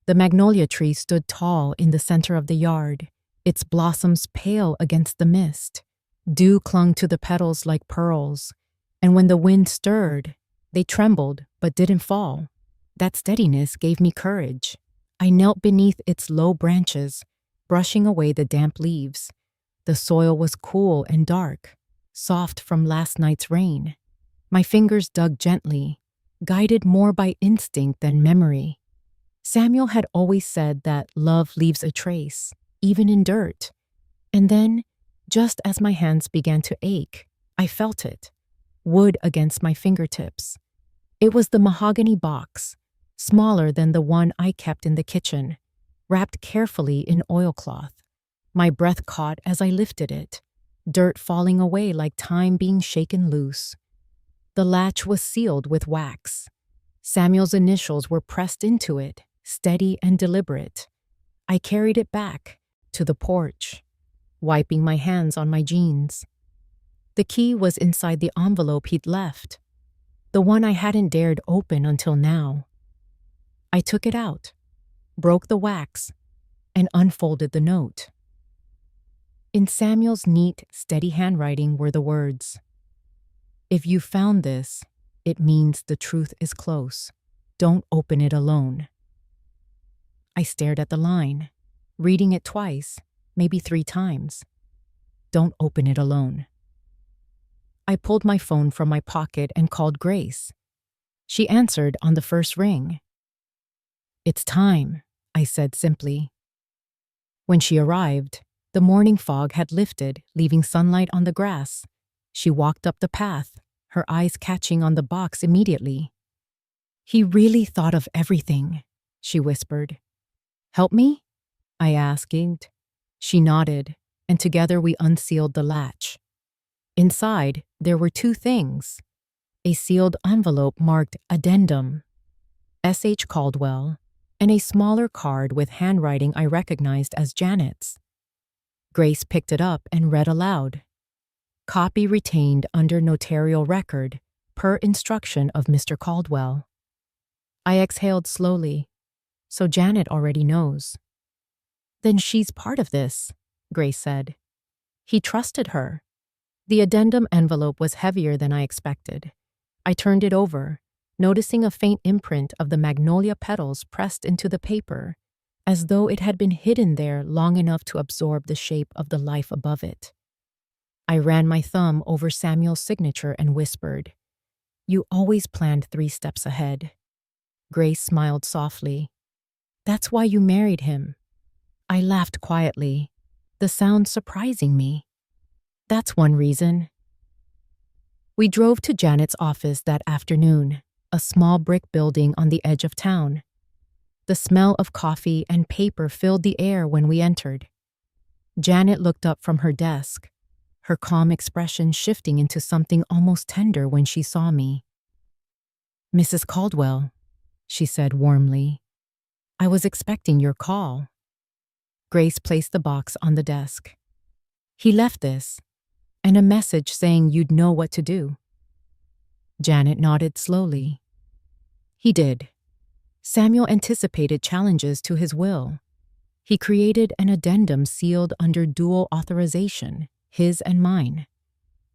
The magnolia tree stood tall in the center of the yard, its blossoms pale against the mist. Dew clung to the petals like pearls, and when the wind stirred, they trembled but didn't fall. That steadiness gave me courage. I knelt beneath its low branches, brushing away the damp leaves. The soil was cool and dark, soft from last night's rain. My fingers dug gently, guided more by instinct than memory. Samuel had always said that love leaves a trace, even in dirt. And then, just as my hands began to ache, I felt it, wood against my fingertips. It was the mahogany box, smaller than the one I kept in the kitchen, wrapped carefully in oilcloth. My breath caught as I lifted it, dirt falling away like time being shaken loose. The latch was sealed with wax. Samuel's initials were pressed into it, steady and deliberate. I carried it back to the porch, wiping my hands on my jeans. The key was inside the envelope he'd left, the one I hadn't dared open until now. I took it out, broke the wax, and unfolded the note. In Samuel's neat, steady handwriting were the words, "If you found this, it means the truth is close. Don't open it alone." I stared at the line, reading it twice, maybe 3 times. Don't open it alone. I pulled my phone from my pocket and called Grace. She answered on the first ring. "It's time," I said simply. When she arrived, the morning fog had lifted, leaving sunlight on the grass. She walked up the path, her eyes catching on the box immediately. "He really thought of everything," she whispered. "Help me?" I asked. She nodded, and together we unsealed the latch. Inside, there were 2 things: a sealed envelope marked Addendum, S.H. Caldwell, and a smaller card with handwriting I recognized as Janet's. Grace picked it up and read aloud. "Copy retained under notarial record, per instruction of Mr. Caldwell." I exhaled slowly. So Janet already knows. "Then she's part of this," Grace said. "He trusted her." The addendum envelope was heavier than I expected. I turned it over, noticing a faint imprint of the magnolia petals pressed into the paper, as though it had been hidden there long enough to absorb the shape of the life above it. I ran my thumb over Samuel's signature and whispered, "You always planned 3 steps ahead." Grace smiled softly. "That's why you married him." I laughed quietly, the sound surprising me. "That's one reason." We drove to Janet's office that afternoon, a small brick building on the edge of town. The smell of coffee and paper filled the air when we entered. Janet looked up from her desk, her calm expression shifting into something almost tender when she saw me. "Mrs. Caldwell," she said warmly, "I was expecting your call." Grace placed the box on the desk. "He left this, and a message saying you'd know what to do." Janet nodded slowly. "He did. Samuel anticipated challenges to his will. He created an addendum sealed under dual authorization, his and mine.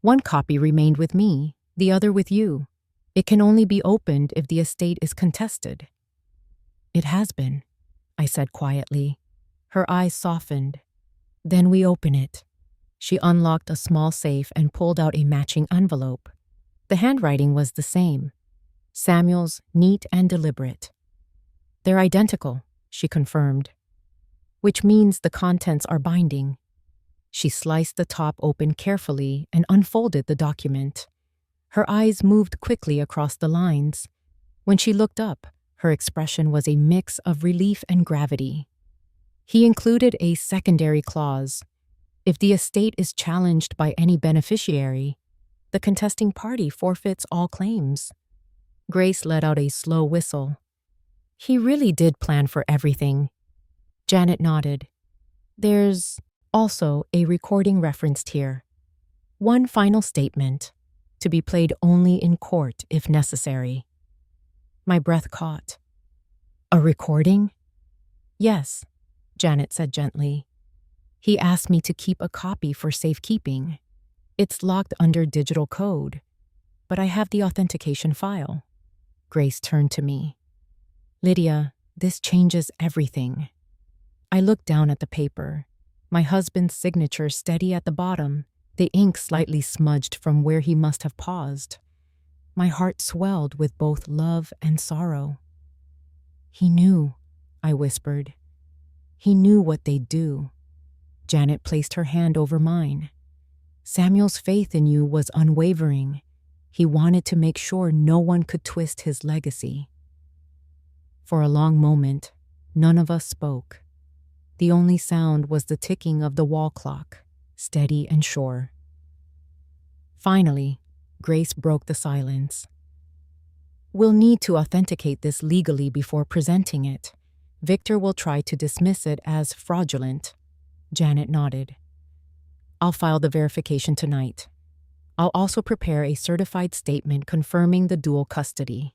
One copy remained with me, the other with you. It can only be opened if the estate is contested." "It has been," I said quietly. Her eyes softened. "Then we open it." She unlocked a small safe and pulled out a matching envelope. The handwriting was the same, Samuel's, neat and deliberate. "They're identical," she confirmed, "which means the contents are binding." She sliced the top open carefully and unfolded the document. Her eyes moved quickly across the lines. When she looked up, her expression was a mix of relief and gravity. He included a secondary clause. If the estate is challenged by any beneficiary, the contesting party forfeits all claims. Grace let out a slow whistle. "He really did plan for everything." Janet nodded. "There's also a recording referenced here. One final statement, to be played only in court if necessary." My breath caught. "A recording?" "Yes," Janet said gently. "He asked me to keep a copy for safekeeping. It's locked under digital code, but I have the authentication file." Grace turned to me. "Lydia, this changes everything." I looked down at the paper, my husband's signature steady at the bottom, the ink slightly smudged from where he must have paused. My heart swelled with both love and sorrow. He knew, I whispered. He knew what they'd do. Janet placed her hand over mine. Samuel's faith in you was unwavering. He wanted to make sure no one could twist his legacy. For a long moment, none of us spoke. The only sound was the ticking of the wall clock, steady and sure. Finally, Grace broke the silence. We'll need to authenticate this legally before presenting it. Victor will try to dismiss it as fraudulent. Janet nodded. I'll file the verification tonight. I'll also prepare a certified statement confirming the dual custody.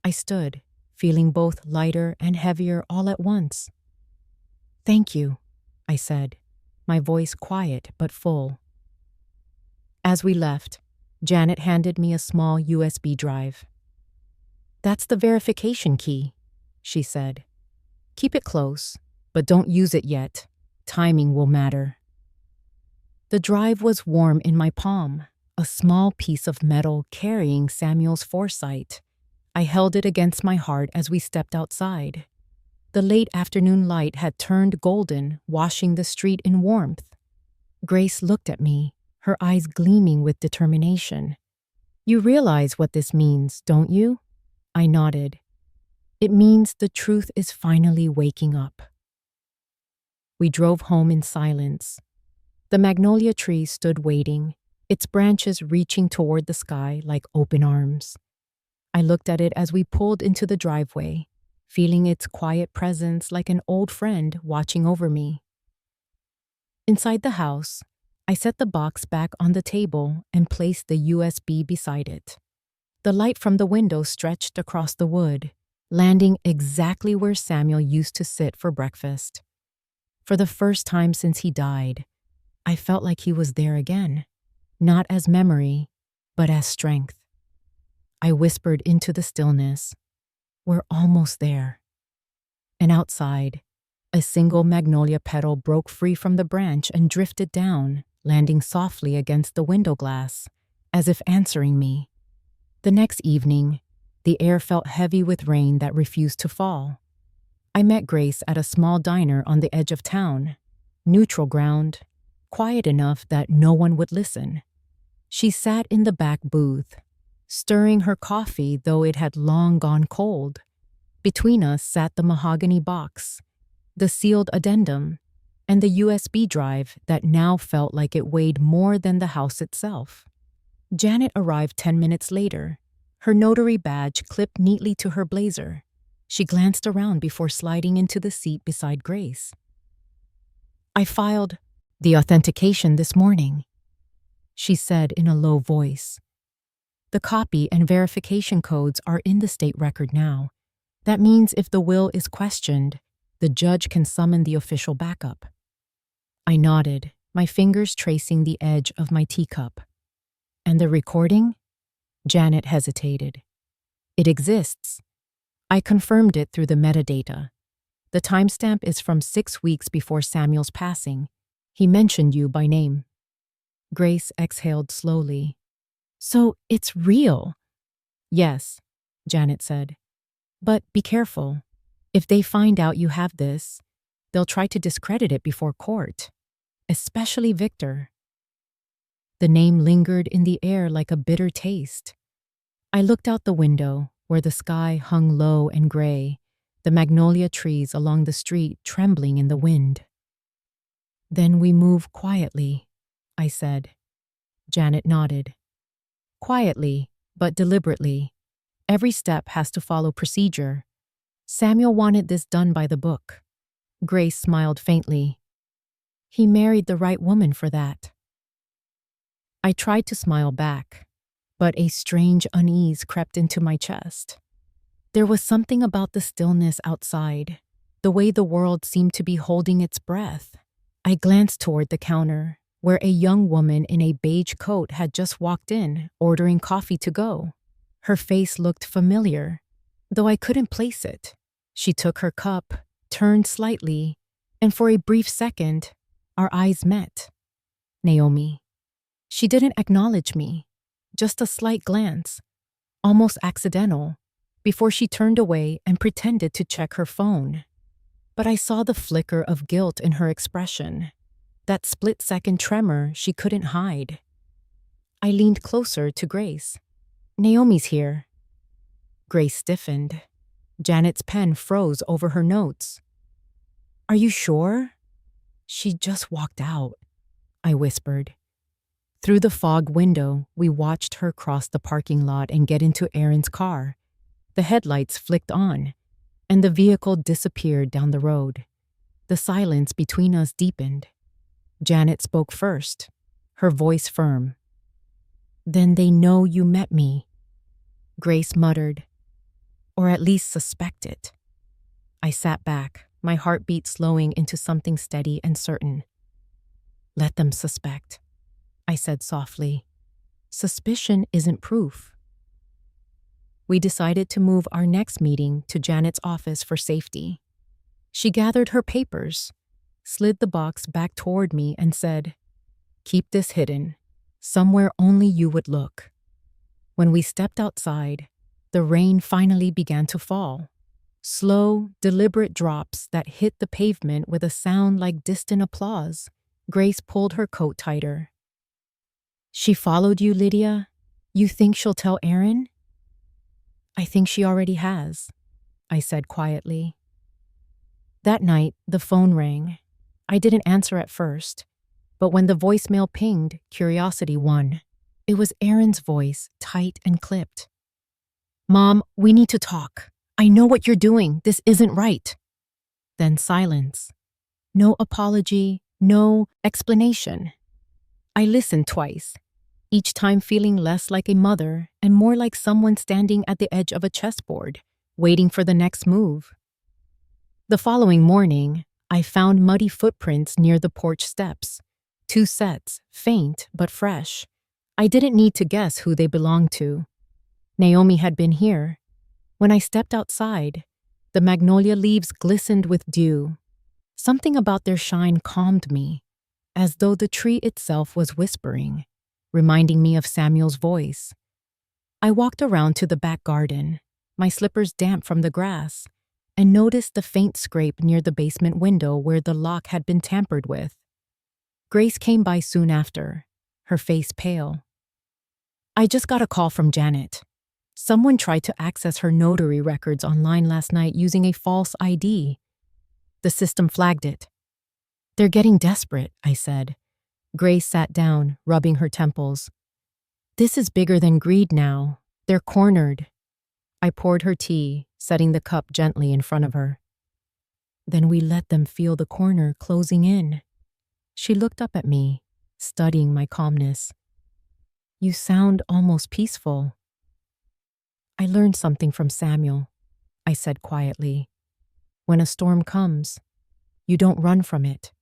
I stood, feeling both lighter and heavier all at once. Thank you, I said, my voice quiet but full. As we left, Janet handed me a small USB drive. That's the verification key, she said. Keep it close, but don't use it yet. Timing will matter. The drive was warm in my palm, a small piece of metal carrying Samuel's foresight. I held it against my heart as we stepped outside. The late afternoon light had turned golden, washing the street in warmth. Grace looked at me, her eyes gleaming with determination. You realize what this means, don't you? I nodded. It means the truth is finally waking up. We drove home in silence. The magnolia tree stood waiting, its branches reaching toward the sky like open arms. I looked at it as we pulled into the driveway, feeling its quiet presence like an old friend watching over me. Inside the house, I set the box back on the table and placed the USB beside it. The light from the window stretched across the wood, landing exactly where Samuel used to sit for breakfast. For the first time since he died, I felt like he was there again, not as memory, but as strength. I whispered into the stillness, "We're almost there." And outside, a single magnolia petal broke free from the branch and drifted down, landing softly against the window glass, as if answering me. The next evening, the air felt heavy with rain that refused to fall. I met Grace at a small diner on the edge of town, neutral ground, quiet enough that no one would listen. She sat in the back booth, stirring her coffee though it had long gone cold. Between us sat the mahogany box, the sealed addendum, and the USB drive that now felt like it weighed more than the house itself. Janet arrived 10 minutes later, her notary badge clipped neatly to her blazer. She glanced around before sliding into the seat beside Grace. "I filed the authentication this morning," she said in a low voice. "The copy and verification codes are in the state record now. That means if the will is questioned, the judge can summon the official backup." I nodded, my fingers tracing the edge of my teacup. "And the recording?" Janet hesitated. "It exists. I confirmed it through the metadata. The timestamp is from 6 weeks before Samuel's passing. He mentioned you by name." Grace exhaled slowly. "So it's real?" "Yes," Janet said. "But be careful. If they find out you have this, they'll try to discredit it before court, especially Victor." The name lingered in the air like a bitter taste. I looked out the window, where the sky hung low and gray, the magnolia trees along the street trembling in the wind. "Then we move quietly," I said. Janet nodded. "Quietly, but deliberately. Every step has to follow procedure. Samuel wanted this done by the book." Grace smiled faintly. "He married the right woman for that." I tried to smile back, but a strange unease crept into my chest. There was something about the stillness outside, the way the world seemed to be holding its breath. I glanced toward the counter, where a young woman in a beige coat had just walked in, ordering coffee to go. Her face looked familiar, though I couldn't place it. She took her cup, turned slightly, and for a brief second, our eyes met. Naomi. She didn't acknowledge me, just a slight glance, almost accidental, before she turned away and pretended to check her phone. But I saw the flicker of guilt in her expression, that split-second tremor she couldn't hide. I leaned closer to Grace. "Naomi's here." Grace stiffened. Janet's pen froze over her notes. "Are you sure?" "She just walked out," I whispered. Through the fog window, we watched her cross the parking lot and get into Aaron's car. The headlights flicked on, and the vehicle disappeared down the road. The silence between us deepened. Janet spoke first, her voice firm. "Then they know you met me," Grace muttered. "Or at least suspect it." I sat back, my heartbeat slowing into something steady and certain. "Let them suspect," I said softly. "Suspicion isn't proof." We decided to move our next meeting to Janet's office for safety. She gathered her papers, slid the box back toward me, and said, "Keep this hidden, somewhere only you would look." When we stepped outside, the rain finally began to fall. Slow, deliberate drops that hit the pavement with a sound like distant applause. Grace pulled her coat tighter. "She followed you, Lydia? You think she'll tell Aaron?" "I think she already has," I said quietly. That night, the phone rang. I didn't answer at first, but when the voicemail pinged, curiosity won. It was Aaron's voice, tight and clipped. "Mom, we need to talk. I know what you're doing. This isn't right." Then silence. No apology, no explanation. I listened twice, each time feeling less like a mother and more like someone standing at the edge of a chessboard, waiting for the next move. The following morning, I found muddy footprints near the porch steps. 2 sets, faint but fresh. I didn't need to guess who they belonged to. Naomi had been here. When I stepped outside, the magnolia leaves glistened with dew. Something about their shine calmed me, as though the tree itself was whispering, reminding me of Samuel's voice. I walked around to the back garden, my slippers damp from the grass, and noticed the faint scrape near the basement window where the lock had been tampered with. Grace came by soon after, her face pale. "I just got a call from Janet. Someone tried to access her notary records online last night using a false ID. The system flagged it." "They're getting desperate," I said. Grace sat down, rubbing her temples. "This is bigger than greed now. They're cornered." I poured her tea, setting the cup gently in front of her. "Then we let them feel the corner closing in." She looked up at me, studying my calmness. "You sound almost peaceful." "I learned something from Samuel," I said quietly. "When a storm comes, you don't run from it.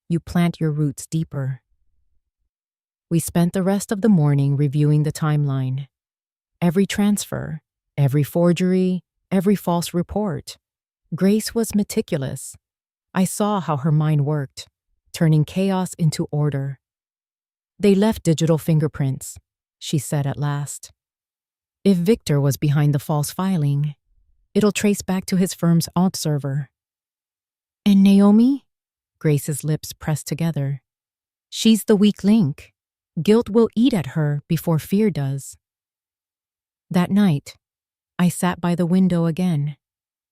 You plant your roots deeper." We spent the rest of the morning reviewing the timeline. Every transfer, every forgery, every false report. Grace was meticulous. I saw how her mind worked, turning chaos into order. "They left digital fingerprints," she said at last. "If Victor was behind the false filing, it'll trace back to his firm's alt server." "And Naomi?" Grace's lips pressed together. "She's the weak link. Guilt will eat at her before fear does." That night, I sat by the window again,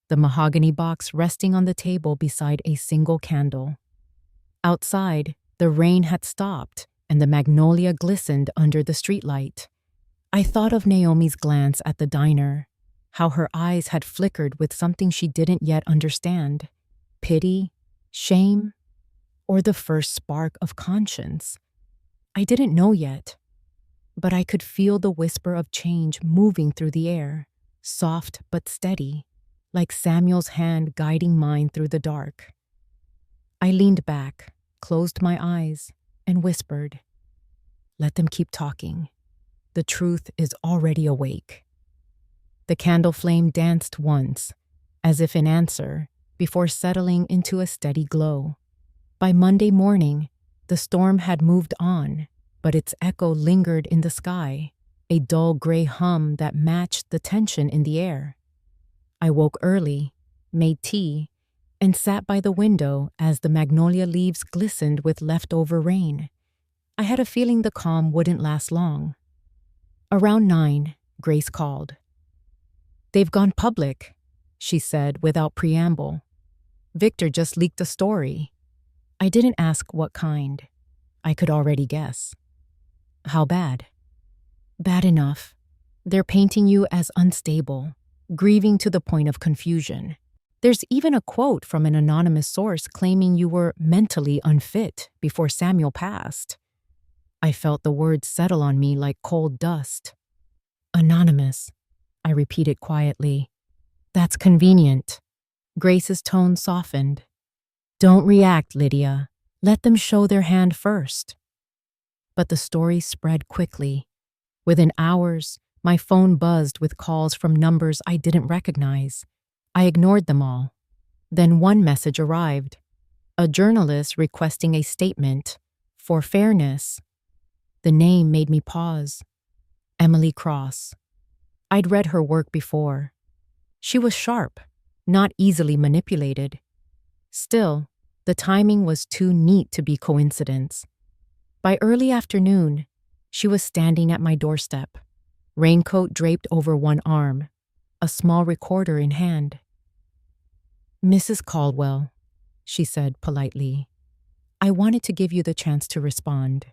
the mahogany box resting on the table beside a single candle. Outside, the rain had stopped and the magnolia glistened under the streetlight. I thought of Naomi's glance at the diner, how her eyes had flickered with something she didn't yet understand. Pity, shame, or the first spark of conscience. I didn't know yet, but I could feel the whisper of change moving through the air, soft but steady, like Samuel's hand guiding mine through the dark. I leaned back, closed my eyes, and whispered, "Let them keep talking. The truth is already awake." The candle flame danced once, as if in answer, before settling into a steady glow. By Monday morning, the storm had moved on, but its echo lingered in the sky, a dull gray hum that matched the tension in the air. I woke early, made tea, and sat by the window as the magnolia leaves glistened with leftover rain. I had a feeling the calm wouldn't last long. Around 9, Grace called. "They've gone public," she said without preamble. "Victor just leaked a story." I didn't ask what kind. I could already guess. "How bad?" "Bad enough. They're painting you as unstable, grieving to the point of confusion. There's even a quote from an anonymous source claiming you were mentally unfit before Samuel passed." I felt the words settle on me like cold dust. "Anonymous," I repeated quietly. "That's convenient." Grace's tone softened. "Don't react, Lydia. Let them show their hand first." But the story spread quickly. Within hours, my phone buzzed with calls from numbers I didn't recognize. I ignored them all. Then one message arrived. A journalist requesting a statement. For fairness. The name made me pause. Emily Cross. I'd read her work before. She was sharp, not easily manipulated. Still, the timing was too neat to be coincidence. By early afternoon, she was standing at my doorstep, raincoat draped over one arm, a small recorder in hand. "Mrs. Caldwell," she said politely, "I wanted to give you the chance to respond.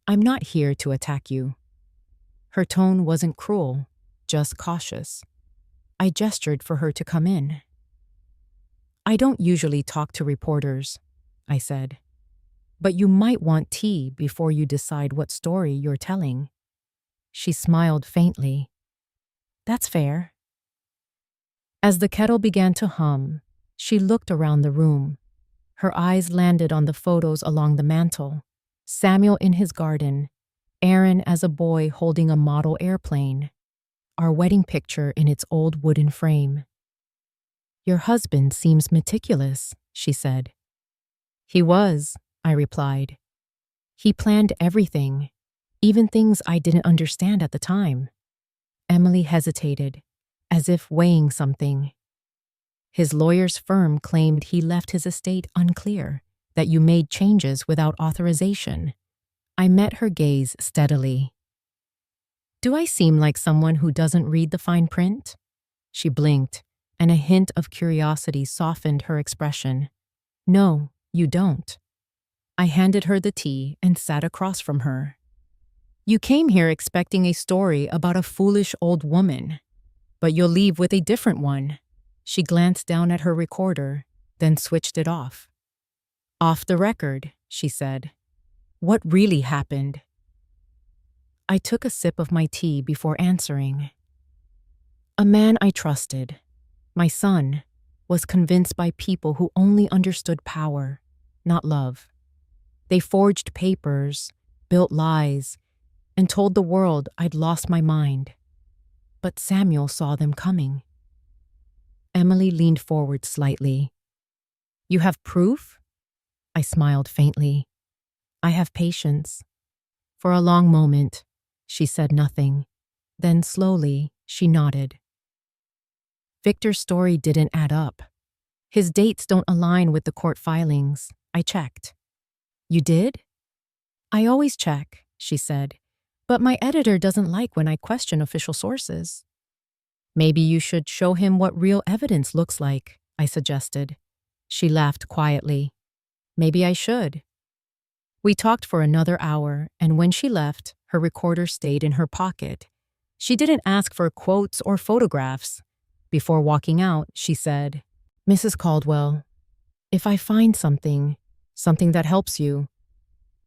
I'm not here to attack you." Her tone wasn't cruel, just cautious. I gestured for her to come in. "I don't usually talk to reporters," I said, "but you might want tea before you decide what story you're telling." She smiled faintly. "That's fair." As the kettle began to hum, she looked around the room. Her eyes landed on the photos along the mantel. Samuel in his garden, Aaron as a boy holding a model airplane, our wedding picture in its old wooden frame. "Your husband seems meticulous," she said. "He was," I replied. "He planned everything, even things I didn't understand at the time." Emily hesitated, as if weighing something. "His lawyer's firm claimed he left his estate unclear, that you made changes without authorization." I met her gaze steadily. "Do I seem like someone who doesn't read the fine print?" She blinked, and a hint of curiosity softened her expression. "No, you don't." I handed her the tea and sat across from her. "You came here expecting a story about a foolish old woman, but you'll leave with a different one." She glanced down at her recorder, then switched it off. "Off the record," she said. "What really happened?" I took a sip of my tea before answering. "A man I trusted, my son, was convinced by people who only understood power, not love. They forged papers, built lies, and told the world I'd lost my mind. But Samuel saw them coming." Emily leaned forward slightly. "You have proof?" I smiled faintly. "I have patience." For a long moment, she said nothing. Then slowly, she nodded. "Victor's story didn't add up. His dates don't align with the court filings. I checked." "You did?" "I always check," she said, "but my editor doesn't like when I question official sources." "Maybe you should show him what real evidence looks like," I suggested. She laughed quietly. "Maybe I should." We talked for another hour, and when she left, her recorder stayed in her pocket. She didn't ask for quotes or photographs. Before walking out, she said, "Mrs. Caldwell, if I find something that helps you,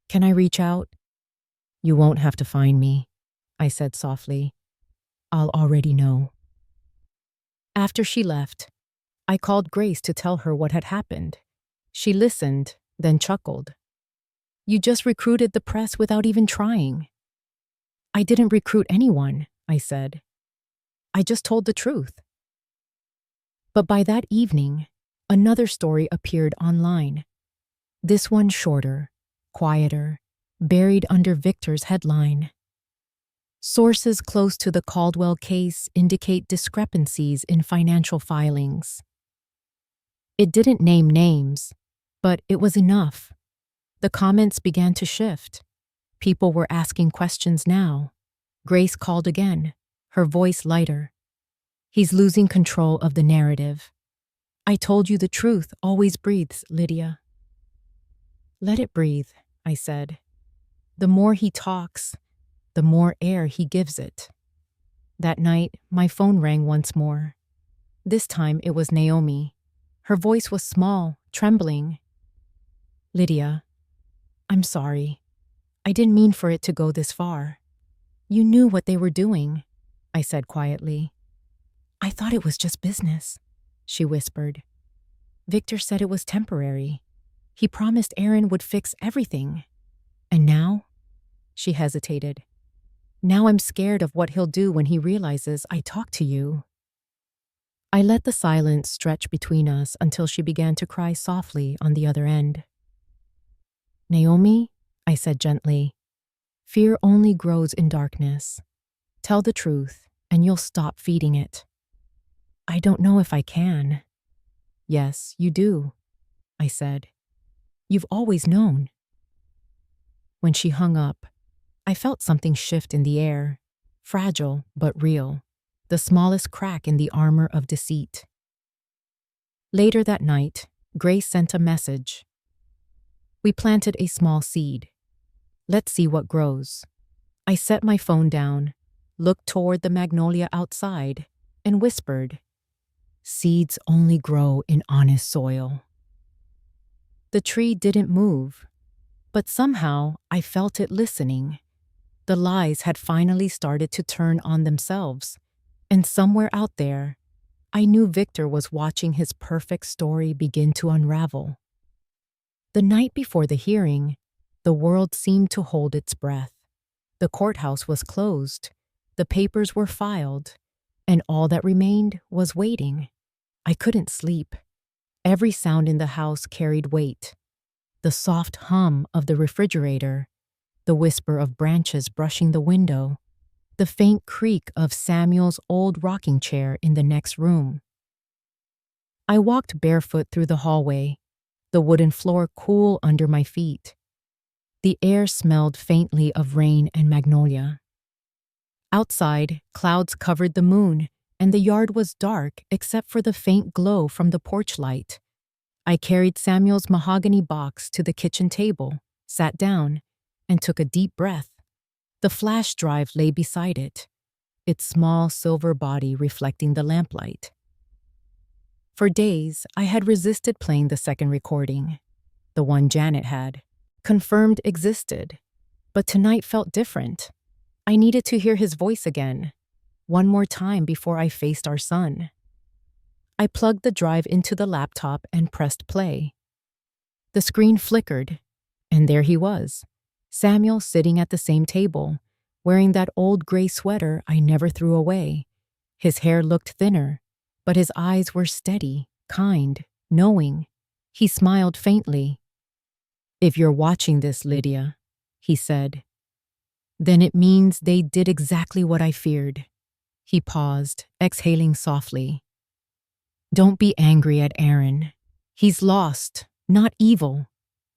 can I reach out?" "You won't have to find me," I said softly. "I'll already know." After she left, I called Grace to tell her what had happened. She listened, then chuckled. "You just recruited the press without even trying." "I didn't recruit anyone," I said. "I just told the truth." But by that evening, another story appeared online. This one shorter, quieter, buried under Victor's headline. Sources close to the Caldwell case indicate discrepancies in financial filings. It didn't name names, but it was enough. The comments began to shift. People were asking questions now. Grace called again, her voice lighter. He's losing control of the narrative. I told you the truth always breathes, Lydia. Let it breathe, I said. The more he talks, the more air he gives it. That night, my phone rang once more. This time it was Naomi. Her voice was small, trembling. Lydia, I'm sorry. I didn't mean for it to go this far. You knew what they were doing, I said quietly. I thought it was just business, she whispered. Victor said it was temporary. He promised Aaron would fix everything. And now? She hesitated. Now I'm scared of what he'll do when he realizes I talked to you. I let the silence stretch between us until she began to cry softly on the other end. Naomi, I said gently, fear only grows in darkness. Tell the truth, and you'll stop feeding it. I don't know if I can. Yes, you do, I said. You've always known. When she hung up, I felt something shift in the air, fragile but real, the smallest crack in the armor of deceit. Later that night, Grace sent a message. We planted a small seed. Let's see what grows. I set my phone down, looked toward the magnolia outside, and whispered, seeds only grow in honest soil. The tree didn't move, but somehow I felt it listening. The lies had finally started to turn on themselves, and somewhere out there, I knew Victor was watching his perfect story begin to unravel. The night before the hearing, the world seemed to hold its breath. The courthouse was closed, the papers were filed, and all that remained was waiting. I couldn't sleep. Every sound in the house carried weight. The soft hum of the refrigerator, the whisper of branches brushing the window, the faint creak of Samuel's old rocking chair in the next room. I walked barefoot through the hallway, the wooden floor cool under my feet. The air smelled faintly of rain and magnolia. Outside, clouds covered the moon, and the yard was dark except for the faint glow from the porch light. I carried Samuel's mahogany box to the kitchen table, sat down, and took a deep breath. The flash drive lay beside it, its small silver body reflecting the lamplight. For days, I had resisted playing the second recording, the one Janet had confirmed existed, but tonight felt different. I needed to hear his voice again, one more time before I faced our son. I plugged the drive into the laptop and pressed play. The screen flickered, and there he was, Samuel sitting at the same table, wearing that old gray sweater I never threw away. His hair looked thinner, but his eyes were steady, kind, knowing. He smiled faintly. If you're watching this, Lydia, he said, then it means they did exactly what I feared. He paused, exhaling softly. Don't be angry at Aaron. He's lost, not evil.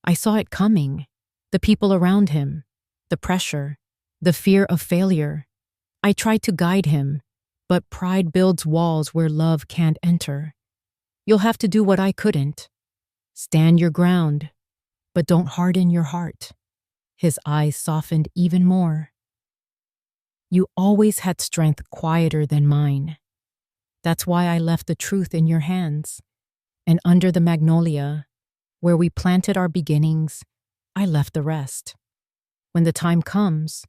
I saw it coming. The people around him, the pressure, the fear of failure. I tried to guide him, but pride builds walls where love can't enter. You'll have to do what I couldn't. Stand your ground, but don't harden your heart. His eyes softened even more. You always had strength quieter than mine. That's why I left the truth in your hands. And under the magnolia, where we planted our beginnings, I left the rest. When the time comes,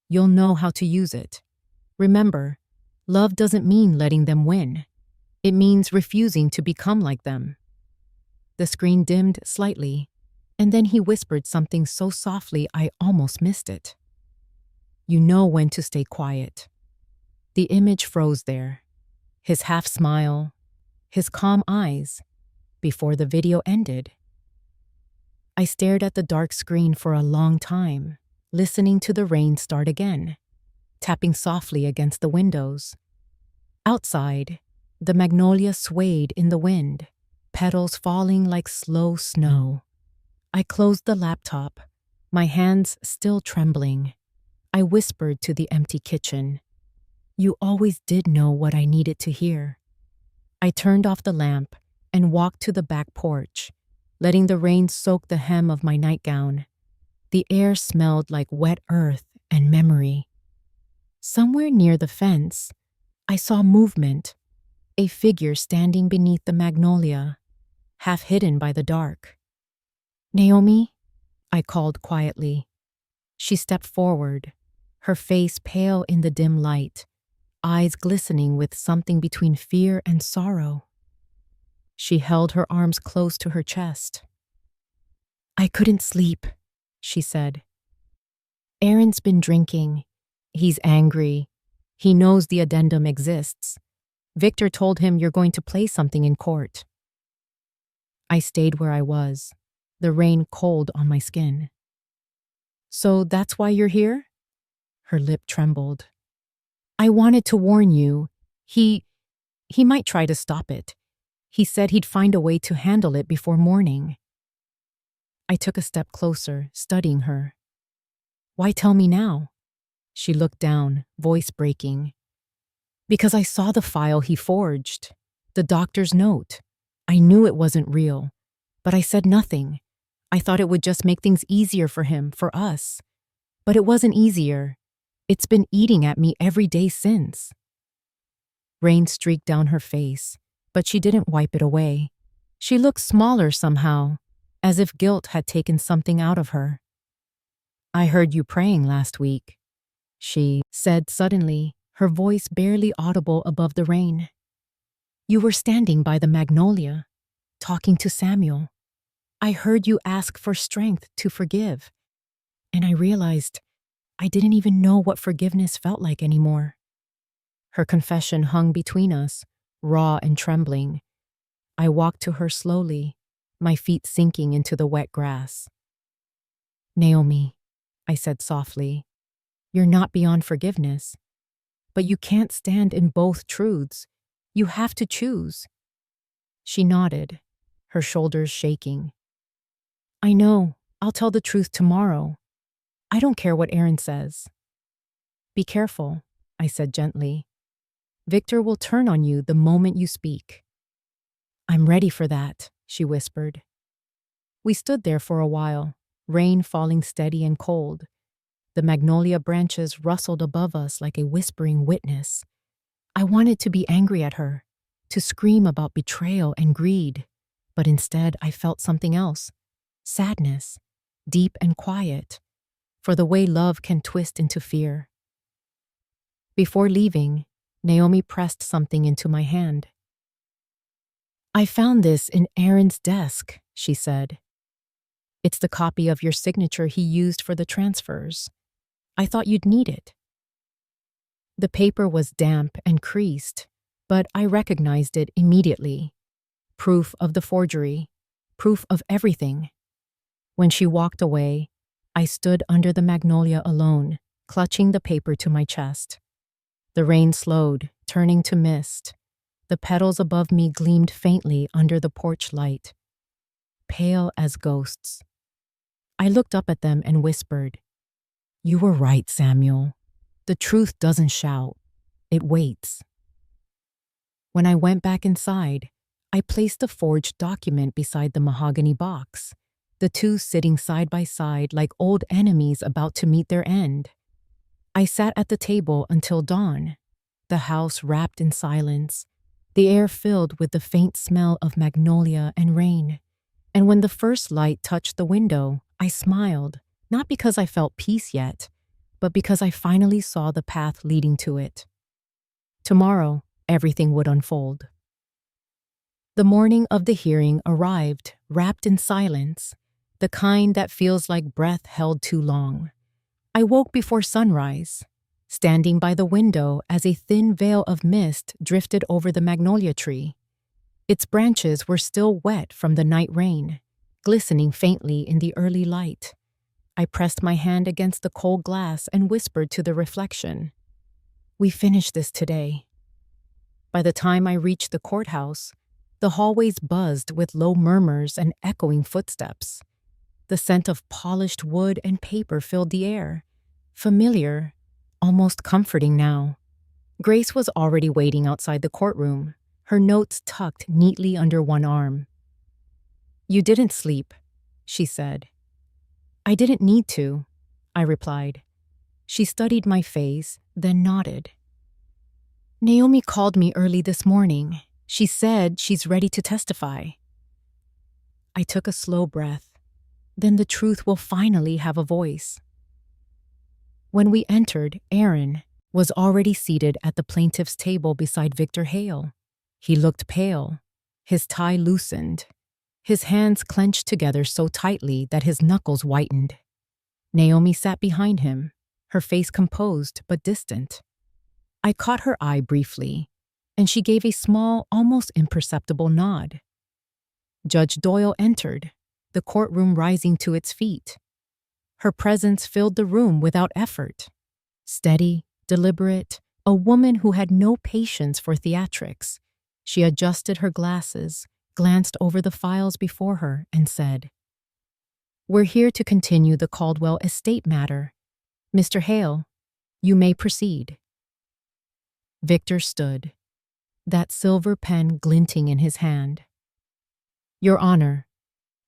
you'll know how to use it. Remember, love doesn't mean letting them win. It means refusing to become like them. The screen dimmed slightly, and then he whispered something so softly I almost missed it. You know when to stay quiet. The image froze there, his half smile, his calm eyes, before the video ended. I stared at the dark screen for a long time, listening to the rain start again. tapping softly against the windows. Outside, the magnolia swayed in the wind, petals falling like slow snow. I closed the laptop, my hands still trembling. I whispered to the empty kitchen. You always did know what I needed to hear. I turned off the lamp and walked to the back porch, letting the rain soak the hem of my nightgown. The air smelled like wet earth and memory. Somewhere near the fence, I saw movement, a figure standing beneath the magnolia, half hidden by the dark. Naomi, I called quietly. She stepped forward, her face pale in the dim light, eyes glistening with something between fear and sorrow. She held her arms close to her chest. I couldn't sleep, she said. Aaron's been drinking. He's angry. He knows the addendum exists. Victor told him you're going to play something in court. I stayed where I was, the rain cold on my skin. So that's why you're here? Her lip trembled. I wanted to warn you. He might try to stop it. He said he'd find a way to handle it before morning. I took a step closer, studying her. Why tell me now? She looked down, voice breaking. Because I saw the file he forged, the doctor's note. I knew it wasn't real, but I said nothing. I thought it would just make things easier for him, for us. But it wasn't easier. It's been eating at me every day since. Rain streaked down her face, but she didn't wipe it away. She looked smaller somehow, as if guilt had taken something out of her. I heard you praying last week, she said suddenly, her voice barely audible above the rain. You were standing by the magnolia, talking to Samuel. I heard you ask for strength to forgive, and I realized I didn't even know what forgiveness felt like anymore. Her confession hung between us, raw and trembling. I walked to her slowly, my feet sinking into the wet grass. Naomi, I said softly, you're not beyond forgiveness. But you can't stand in both truths. You have to choose. She nodded, her shoulders shaking. I know. I'll tell the truth tomorrow. I don't care what Aaron says. Be careful, I said gently. Victor will turn on you the moment you speak. I'm ready for that, she whispered. We stood there for a while, rain falling steady and cold. The magnolia branches rustled above us like a whispering witness. I wanted to be angry at her, to scream about betrayal and greed, but instead I felt something else. Sadness, deep and quiet, for the way love can twist into fear. Before leaving, Naomi pressed something into my hand. I found this in Aaron's desk, she said. It's the copy of your signature he used for the transfers. I thought you'd need it. The paper was damp and creased, but I recognized it immediately. Proof of the forgery, proof of everything. When she walked away, I stood under the magnolia alone, clutching the paper to my chest. The rain slowed, turning to mist. The petals above me gleamed faintly under the porch light, pale as ghosts. I looked up at them and whispered, You were right, Samuel. The truth doesn't shout. It waits. When I went back inside, I placed the forged document beside the mahogany box, the two sitting side by side like old enemies about to meet their end. I sat at the table until dawn, the house wrapped in silence, the air filled with the faint smell of magnolia and rain. And when the first light touched the window, I smiled, not because I felt peace yet, but because I finally saw the path leading to it. Tomorrow, everything would unfold. The morning of the hearing arrived, wrapped in silence, the kind that feels like breath held too long. I woke before sunrise, standing by the window as a thin veil of mist drifted over the magnolia tree. Its branches were still wet from the night rain, glistening faintly in the early light. I pressed my hand against the cold glass and whispered to the reflection, We finish this today. By the time I reached the courthouse, the hallways buzzed with low murmurs and echoing footsteps. The scent of polished wood and paper filled the air, familiar, almost comforting now. Grace was already waiting outside the courtroom, her notes tucked neatly under one arm. "You didn't sleep," she said. "I didn't need to," I replied. She studied my face, then nodded. "Naomi called me early this morning. She said she's ready to testify." I took a slow breath. Then the truth will finally have a voice. When we entered, Aaron was already seated at the plaintiff's table beside Victor Hale. He looked pale, his tie loosened, his hands clenched together so tightly that his knuckles whitened. Naomi sat behind him, her face composed but distant. I caught her eye briefly, and she gave a small, almost imperceptible nod. Judge Doyle entered, the courtroom rising to its feet. Her presence filled the room without effort. Steady, deliberate, a woman who had no patience for theatrics. She adjusted her glasses, glanced over the files before her, and said, "We're here to continue the Caldwell estate matter. Mr. Hale, you may proceed." Victor stood, that silver pen glinting in his hand. "Your Honor,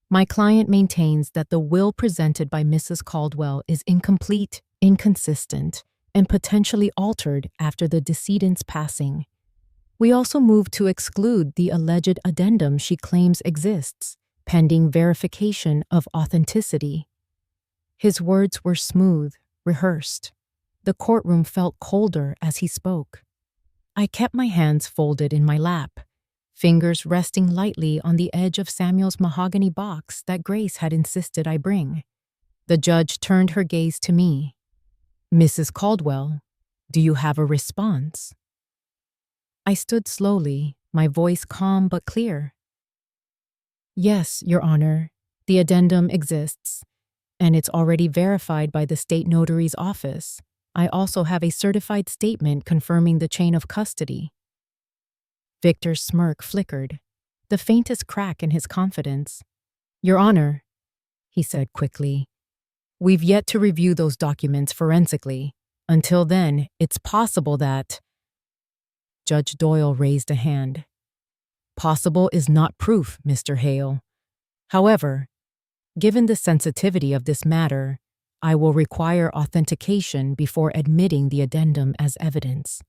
my client maintains that the will presented by Mrs. Caldwell is incomplete, inconsistent, and potentially altered after the decedent's passing. We also move to exclude the alleged addendum she claims exists, pending verification of authenticity." His words were smooth, rehearsed. The courtroom felt colder as he spoke. I kept my hands folded in my lap, fingers resting lightly on the edge of Samuel's mahogany box that Grace had insisted I bring. The judge turned her gaze to me. "Mrs. Caldwell, do you have a response?" I stood slowly, my voice calm but clear. "Yes, Your Honor, the addendum exists, and it's already verified by the state notary's office. I also have a certified statement confirming the chain of custody." Victor's smirk flickered, the faintest crack in his confidence. "Your Honor," he said quickly, "we've yet to review those documents forensically. Until then, it's possible that—" Judge Doyle raised a hand. "Possible is not proof, Mr. Hale. However, given the sensitivity of this matter, I will require authentication before admitting the addendum as evidence."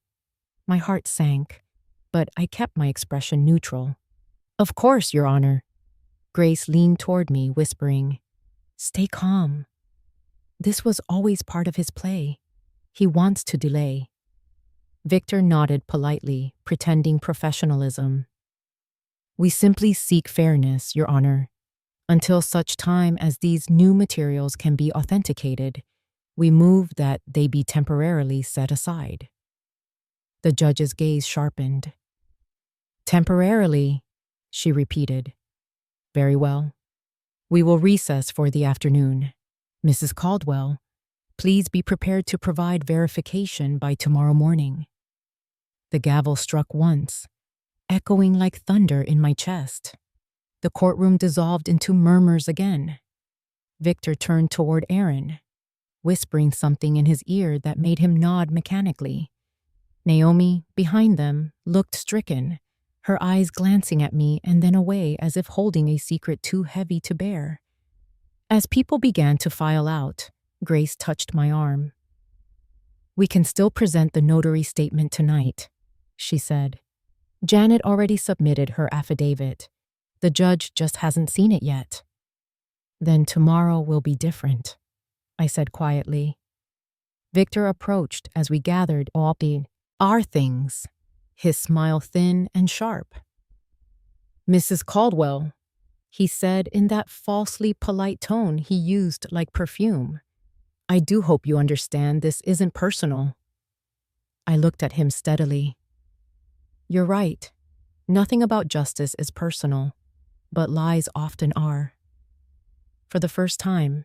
My heart sank, but I kept my expression neutral. "Of course, Your Honor." Grace leaned toward me, whispering, "Stay calm. This was always part of his play. He wants to delay." Victor nodded politely, pretending professionalism. "We simply seek fairness, Your Honor. Until such time as these new materials can be authenticated, we move that they be temporarily set aside." The judge's gaze sharpened. "Temporarily," she repeated. "Very well. We will recess for the afternoon. Mrs. Caldwell, please be prepared to provide verification by tomorrow morning." The gavel struck once, echoing like thunder in my chest. The courtroom dissolved into murmurs again. Victor turned toward Aaron, whispering something in his ear that made him nod mechanically. Naomi, behind them, looked stricken, her eyes glancing at me and then away as if holding a secret too heavy to bear. As people began to file out, Grace touched my arm. "We can still present the notary statement tonight," she said. "Janet already submitted her affidavit. The judge just hasn't seen it yet." "Then tomorrow will be different," I said quietly. Victor approached as we gathered all our things, his smile thin and sharp. "Mrs. Caldwell," he said in that falsely polite tone he used like perfume, "I do hope you understand this isn't personal." I looked at him steadily. "You're right. Nothing about justice is personal, but lies often are." For the first time,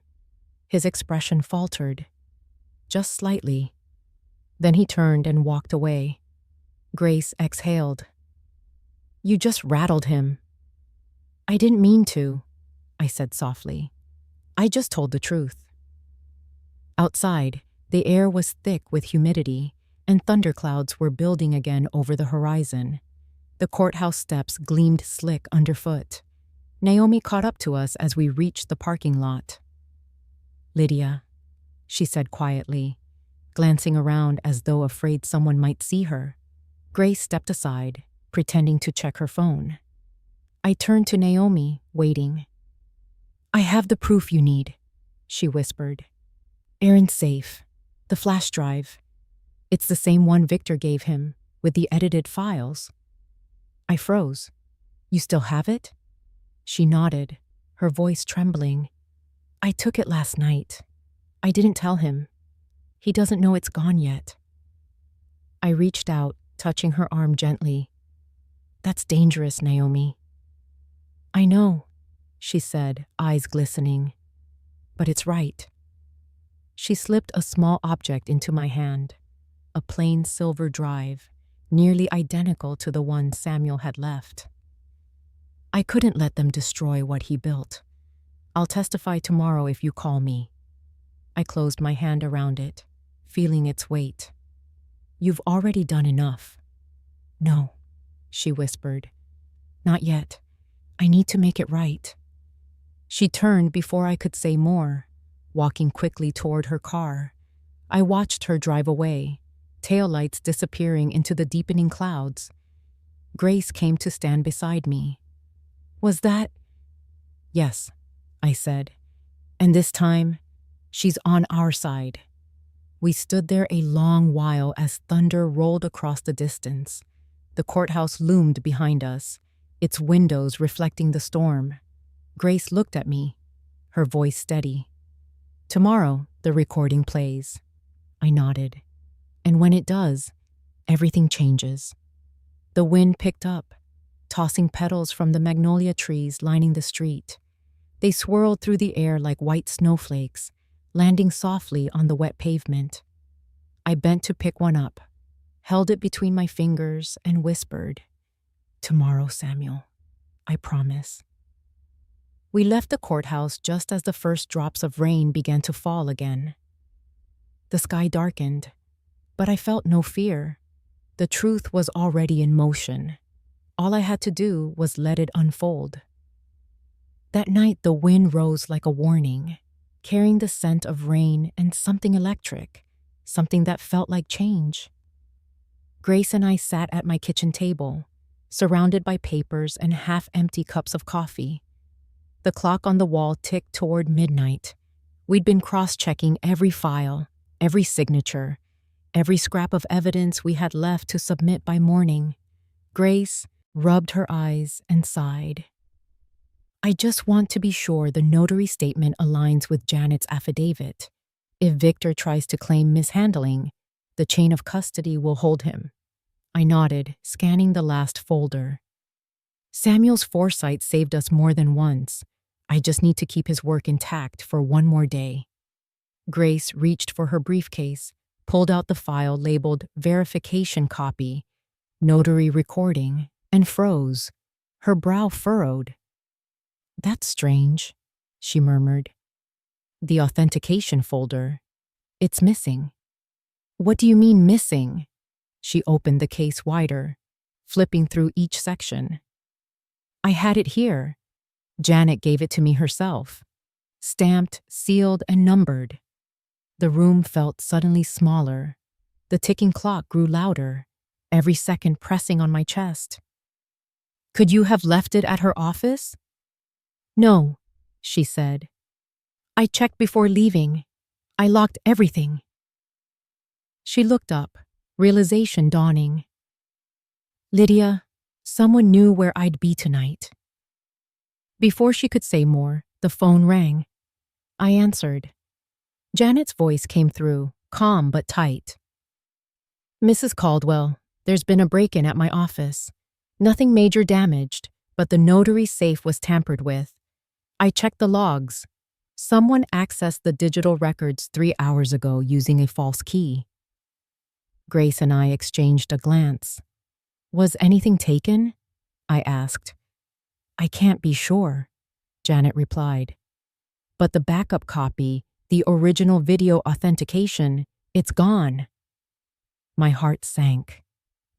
his expression faltered, just slightly. Then he turned and walked away. Grace exhaled. "You just rattled him." "I didn't mean to," I said softly. "I just told the truth." Outside, the air was thick with humidity, and thunderclouds were building again over the horizon. The courthouse steps gleamed slick underfoot. Naomi caught up to us as we reached the parking lot. "Lydia," she said quietly, glancing around as though afraid someone might see her. Grace stepped aside, pretending to check her phone. I turned to Naomi, waiting. "I have the proof you need," she whispered. "Aaron's safe. The flash drive. It's the same one Victor gave him, with the edited files." I froze. "You still have it?" She nodded, her voice trembling. "I took it last night. I didn't tell him. He doesn't know it's gone yet." I reached out, touching her arm gently. "That's dangerous, Naomi." "I know," she said, eyes glistening. "But it's right." She slipped a small object into my hand, a plain silver drive, nearly identical to the one Samuel had left. "I couldn't let them destroy what he built. I'll testify tomorrow if you call me." I closed my hand around it, feeling its weight. "You've already done enough." "No," she whispered. "Not yet. I need to make it right." She turned before I could say more, walking quickly toward her car. I watched her drive away, taillights disappearing into the deepening clouds. Grace came to stand beside me. "Was that—" "Yes," I said. "And this time, she's on our side." We stood there a long while as thunder rolled across the distance. The courthouse loomed behind us, its windows reflecting the storm. Grace looked at me, her voice steady. "Tomorrow, the recording plays." I nodded. "And when it does, everything changes." The wind picked up, tossing petals from the magnolia trees lining the street. They swirled through the air like white snowflakes, landing softly on the wet pavement. I bent to pick one up, held it between my fingers, and whispered, "Tomorrow, Samuel. I promise." We left the courthouse just as the first drops of rain began to fall again. The sky darkened, but I felt no fear. The truth was already in motion. All I had to do was let it unfold. That night, the wind rose like a warning, carrying the scent of rain and something electric, something that felt like change. Grace and I sat at my kitchen table, surrounded by papers and half-empty cups of coffee. The clock on the wall ticked toward midnight. We'd been cross-checking every file, every signature, every scrap of evidence we had left to submit by morning. Grace rubbed her eyes and sighed. "I just want to be sure the notary statement aligns with Janet's affidavit. If Victor tries to claim mishandling, the chain of custody will hold him." I nodded, scanning the last folder. Samuel's foresight saved us more than once. I just need to keep his work intact for one more day. Grace reached for her briefcase, pulled out the file labeled verification copy, notary recording, and froze, her brow furrowed. "That's strange," she murmured. "The authentication folder. It's missing." "What do you mean missing?" She opened the case wider, flipping through each section. "I had it here. Janet gave it to me herself. Stamped, sealed, and numbered." The room felt suddenly smaller. The ticking clock grew louder, every second pressing on my chest. "Could you have left it at her office?" "No," she said. "I checked before leaving. I locked everything." She looked up, realization dawning. "Lydia, someone knew where I'd be tonight." Before she could say more, the phone rang. I answered. Janet's voice came through, calm but tight. "Mrs. Caldwell, there's been a break-in at my office. Nothing major damaged, but the notary safe was tampered with. I checked the logs. Someone accessed the digital records 3 hours ago using a false key." Grace and I exchanged a glance. Was anything taken? I asked. I can't be sure, Janet replied. But the backup copy, the original video authentication, it's gone. My heart sank.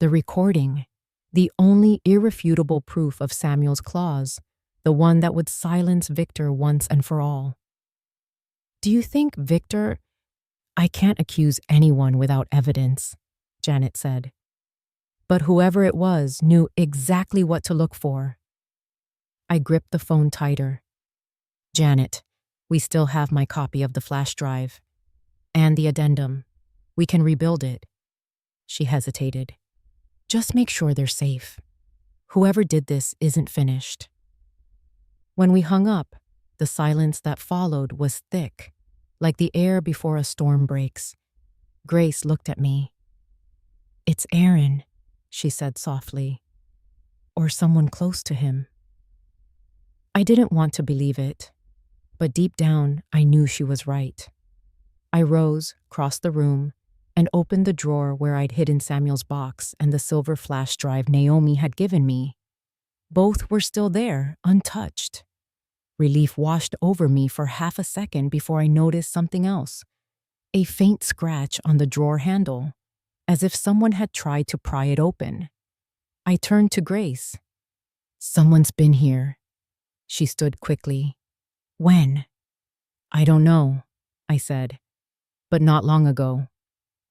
The recording, the only irrefutable proof of Samuel's clause, the one that would silence Victor once and for all. Do you think Victor— I can't accuse anyone without evidence, Janet said. But whoever it was knew exactly what to look for. I gripped the phone tighter. Janet, we still have my copy of the flash drive. And the addendum. We can rebuild it. She hesitated. Just make sure they're safe. Whoever did this isn't finished. When we hung up, the silence that followed was thick, like the air before a storm breaks. Grace looked at me. It's Aaron, she said softly. Or someone close to him. I didn't want to believe it, but deep down I knew she was right. I rose, crossed the room, and opened the drawer where I'd hidden Samuel's box and the silver flash drive Naomi had given me. Both were still there, untouched. Relief washed over me for half a second before I noticed something else. A faint scratch on the drawer handle, as if someone had tried to pry it open. I turned to Grace. Someone's been here. She stood quickly. When? I don't know, I said. But not long ago.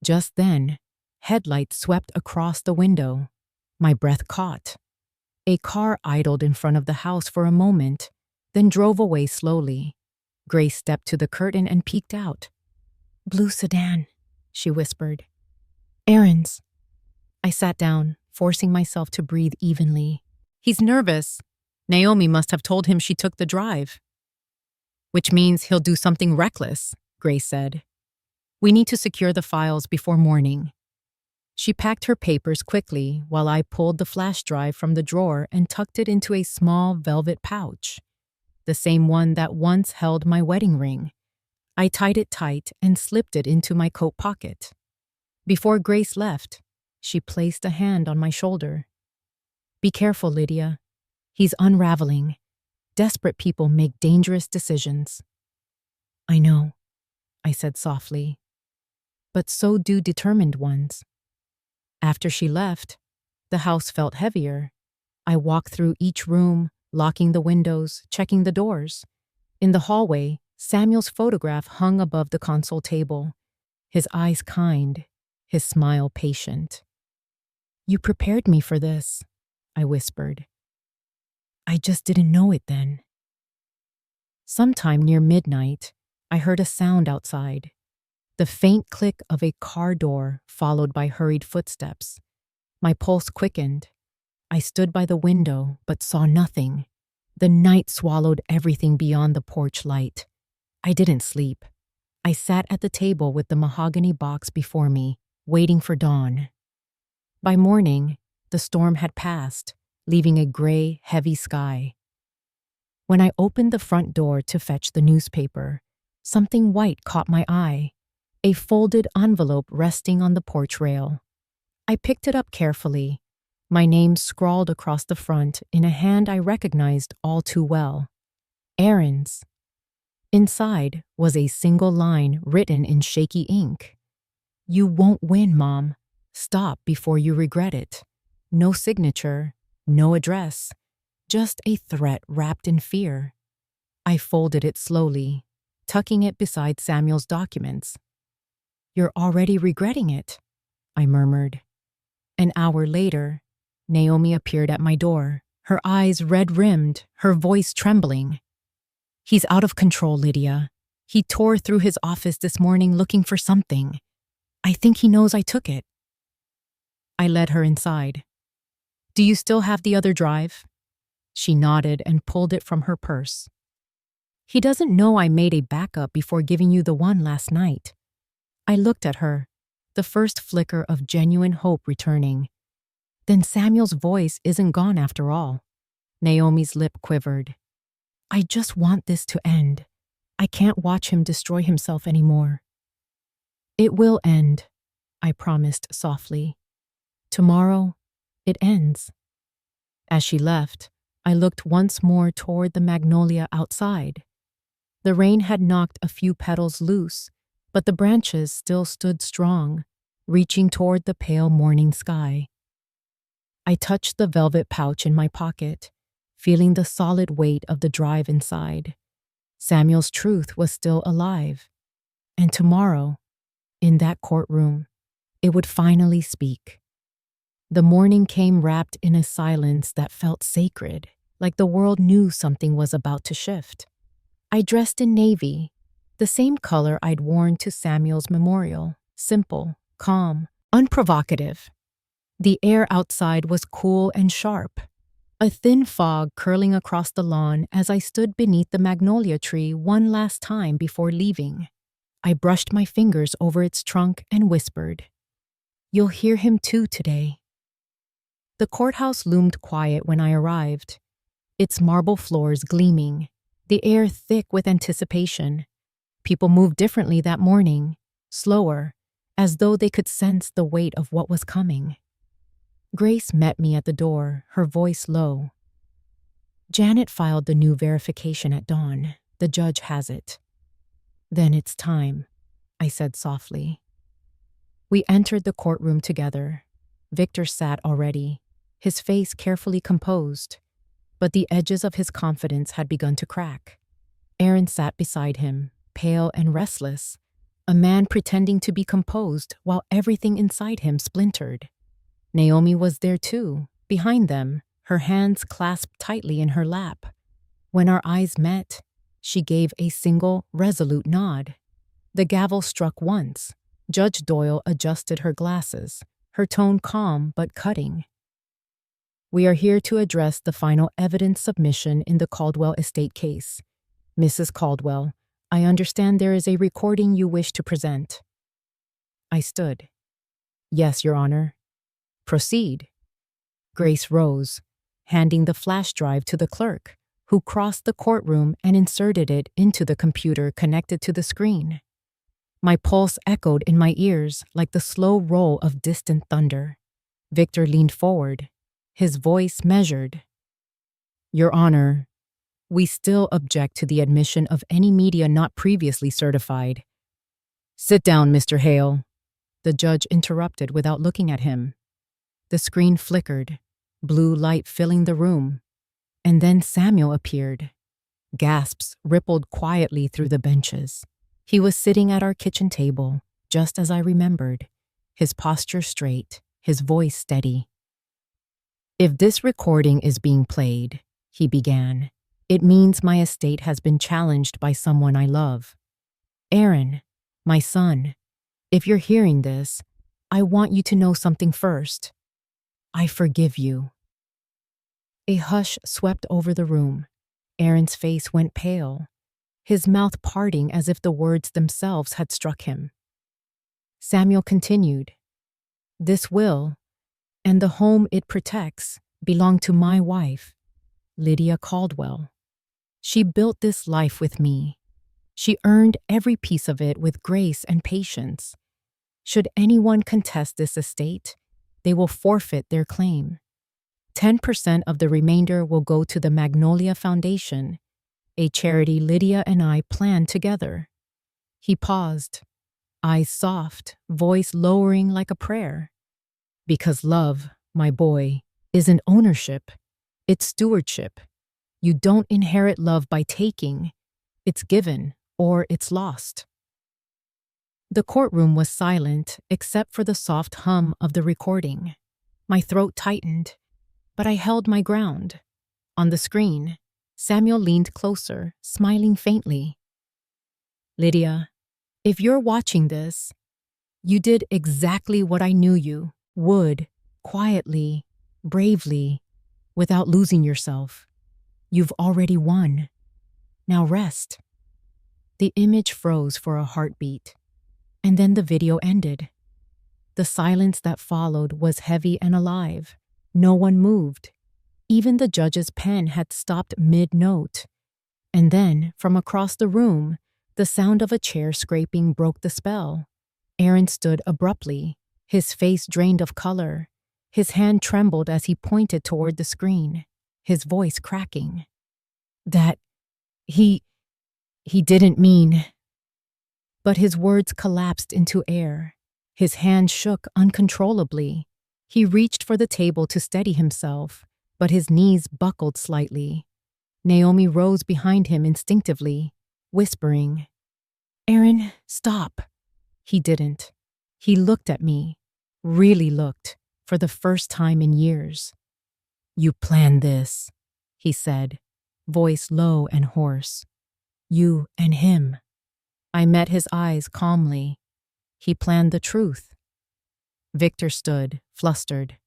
Just then, headlights swept across the window. My breath caught. A car idled in front of the house for a moment, then drove away slowly. Grace stepped to the curtain and peeked out. Blue sedan, she whispered. Aaron's. I sat down, forcing myself to breathe evenly. He's nervous. Naomi must have told him she took the drive. Which means he'll do something reckless, Grace said. We need to secure the files before morning. She packed her papers quickly while I pulled the flash drive from the drawer and tucked it into a small velvet pouch, the same one that once held my wedding ring. I tied it tight and slipped it into my coat pocket. Before Grace left, she placed a hand on my shoulder. Be careful, Lydia. He's unraveling. Desperate people make dangerous decisions. I know, I said softly. But so do determined ones. After she left, the house felt heavier. I walked through each room, locking the windows, checking the doors. In the hallway, Samuel's photograph hung above the console table, his eyes kind, his smile patient. You prepared me for this, I whispered. I just didn't know it then. Sometime near midnight, I heard a sound outside. The faint click of a car door followed by hurried footsteps. My pulse quickened. I stood by the window but saw nothing. The night swallowed everything beyond the porch light. I didn't sleep. I sat at the table with the mahogany box before me, waiting for dawn. By morning, the storm had passed, leaving a gray, heavy sky. When I opened the front door to fetch the newspaper, something white caught my eye. A folded envelope resting on the porch rail. I picked it up carefully, my name scrawled across the front in a hand I recognized all too well. Aaron's. Inside was a single line written in shaky ink. You won't win, Mom. Stop before you regret it. No signature, no address, just a threat wrapped in fear. I folded it slowly, tucking it beside Samuel's documents. You're already regretting it, I murmured. An hour later, Naomi appeared at my door, her eyes red-rimmed, her voice trembling. He's out of control, Lydia. He tore through his office this morning looking for something. I think he knows I took it. I led her inside. Do you still have the other drive? She nodded and pulled it from her purse. He doesn't know I made a backup before giving you the one last night. I looked at her, the first flicker of genuine hope returning. Then Samuel's voice isn't gone after all. Naomi's lip quivered. I just want this to end. I can't watch him destroy himself anymore. It will end, I promised softly. Tomorrow, it ends. As she left, I looked once more toward the magnolia outside. The rain had knocked a few petals loose, but the branches still stood strong, reaching toward the pale morning sky. I touched the velvet pouch in my pocket, feeling the solid weight of the drive inside. Samuel's truth was still alive. And tomorrow, in that courtroom, it would finally speak. The morning came wrapped in a silence that felt sacred, like the world knew something was about to shift. I dressed in navy, the same color I'd worn to Samuel's memorial, simple, calm, unprovocative. The air outside was cool and sharp, a thin fog curling across the lawn as I stood beneath the magnolia tree one last time before leaving. I brushed my fingers over its trunk and whispered, "You'll hear him too today." The courthouse loomed quiet when I arrived, its marble floors gleaming, the air thick with anticipation. People moved differently that morning, slower, as though they could sense the weight of what was coming. Grace met me at the door, her voice low. "Janet filed the new verification at dawn. The judge has it." "Then it's time," I said softly. We entered the courtroom together. Victor sat already, his face carefully composed, but the edges of his confidence had begun to crack. Aaron sat beside him, pale and restless, a man pretending to be composed while everything inside him splintered. Naomi was there too, behind them, her hands clasped tightly in her lap. When our eyes met, she gave a single, resolute nod. The gavel struck once. Judge Doyle adjusted her glasses, her tone calm but cutting. "We are here to address the final evidence submission in the Caldwell estate case. Mrs. Caldwell, I understand there is a recording you wish to present." I stood. "Yes, Your Honor." "Proceed." Grace rose, handing the flash drive to the clerk, who crossed the courtroom and inserted it into the computer connected to the screen. My pulse echoed in my ears like the slow roll of distant thunder. Victor leaned forward, his voice measured. "Your Honor, we still object to the admission of any media not previously certified." "Sit down, Mr. Hale," the judge interrupted without looking at him. The screen flickered, blue light filling the room, and then Samuel appeared. Gasps rippled quietly through the benches. He was sitting at our kitchen table, just as I remembered, his posture straight, his voice steady. "If this recording is being played," he began, "it means my estate has been challenged by someone I love. Aaron, my son, if you're hearing this, I want you to know something first. I forgive you." A hush swept over the room. Aaron's face went pale, his mouth parting as if the words themselves had struck him. Samuel continued, "This will, and the home it protects, belong to my wife, Lydia Caldwell. She built this life with me. She earned every piece of it with grace and patience. Should anyone contest this estate, they will forfeit their claim. 10% of the remainder will go to the Magnolia Foundation, a charity Lydia and I planned together." He paused, eyes soft, voice lowering like a prayer. "Because love, my boy, isn't ownership, it's stewardship. You don't inherit love by taking, it's given or it's lost." The courtroom was silent except for the soft hum of the recording. My throat tightened, but I held my ground. On the screen, Samuel leaned closer, smiling faintly. "Lydia, if you're watching this, you did exactly what I knew you would, quietly, bravely, without losing yourself. You've already won. Now rest." The image froze for a heartbeat, and then the video ended. The silence that followed was heavy and alive. No one moved. Even the judge's pen had stopped mid-note. And then, from across the room, the sound of a chair scraping broke the spell. Aaron stood abruptly, His face drained of color. His hand trembled as he pointed toward the screen, his voice cracking. That he didn't mean. But his words collapsed into air. His hand shook uncontrollably. He reached for the table to steady himself, but his knees buckled slightly. Naomi rose behind him instinctively, whispering, "Aaron, stop." He didn't. He looked at me, really looked, for the first time in years. "You planned this," he said, voice low and hoarse. "You and him." I met his eyes calmly. He planned the truth. Victor stood, flustered.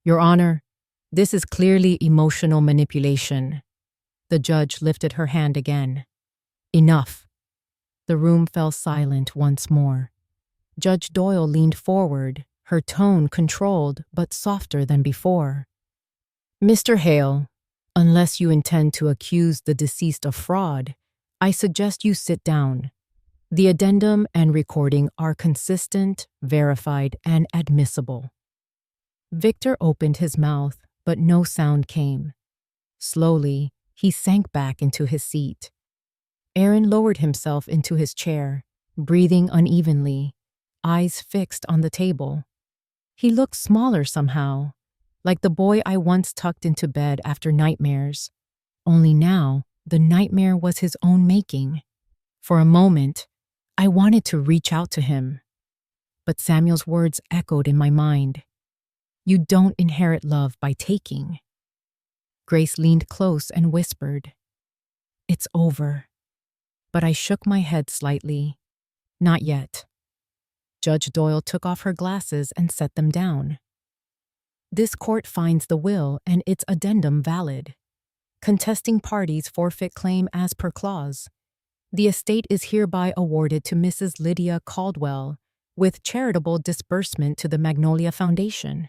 "Your Honor, this is clearly emotional manipulation." The judge lifted her hand again. "Enough." The room fell silent once more. Judge Doyle leaned forward, her tone controlled but softer than before. "Mr. Hale, unless you intend to accuse the deceased of fraud, I suggest you sit down. The addendum and recording are consistent, verified, and admissible." Victor opened his mouth, but no sound came. Slowly, he sank back into his seat. Aaron lowered himself into his chair, breathing unevenly, eyes fixed on the table. He looked smaller somehow, like the boy I once tucked into bed after nightmares. Only now, the nightmare was his own making. For a moment, I wanted to reach out to him. But Samuel's words echoed in my mind. "You don't inherit love by taking." Grace leaned close and whispered, "It's over." But I shook my head slightly. "Not yet." Judge Doyle took off her glasses and set them down. "This court finds the will and its addendum valid. Contesting parties forfeit claim as per clause. The estate is hereby awarded to Mrs. Lydia Caldwell, with charitable disbursement to the Magnolia Foundation."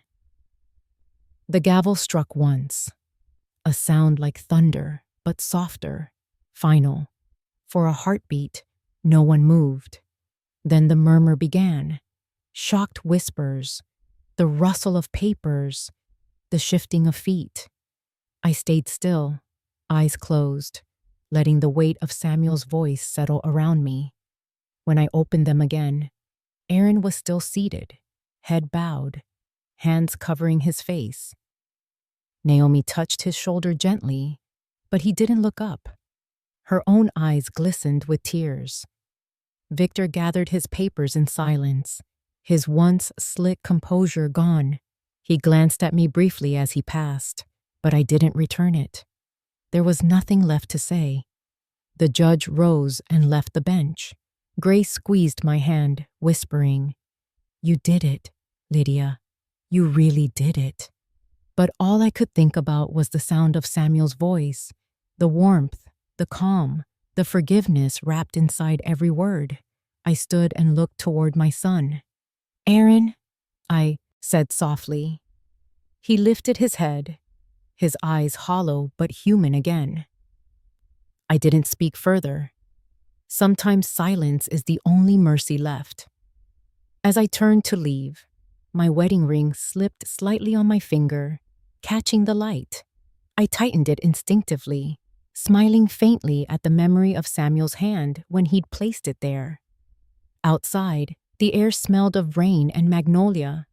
The gavel struck once, a sound like thunder, but softer, final. For a heartbeat, no one moved. Then the murmur began, shocked whispers, the rustle of papers, the shifting of feet. I stayed still, eyes closed, letting the weight of Samuel's voice settle around me. When I opened them again, Aaron was still seated, head bowed, hands covering his face. Naomi touched his shoulder gently, but he didn't look up. Her own eyes glistened with tears. Victor gathered his papers in silence, his once slick composure gone. He glanced at me briefly as he passed, but I didn't return it. There was nothing left to say. The judge rose and left the bench. Grace squeezed my hand, whispering, "You did it, Lydia. You really did it." But all I could think about was the sound of Samuel's voice, the warmth, the calm, the forgiveness wrapped inside every word. I stood and looked toward my son. "Aaron," I said softly. He lifted his head, his eyes hollow but human again. I didn't speak further. Sometimes silence is the only mercy left. As I turned to leave, my wedding ring slipped slightly on my finger, catching the light. I tightened it instinctively, smiling faintly at the memory of Samuel's hand when he'd placed it there. Outside, the air smelled of rain and magnolia.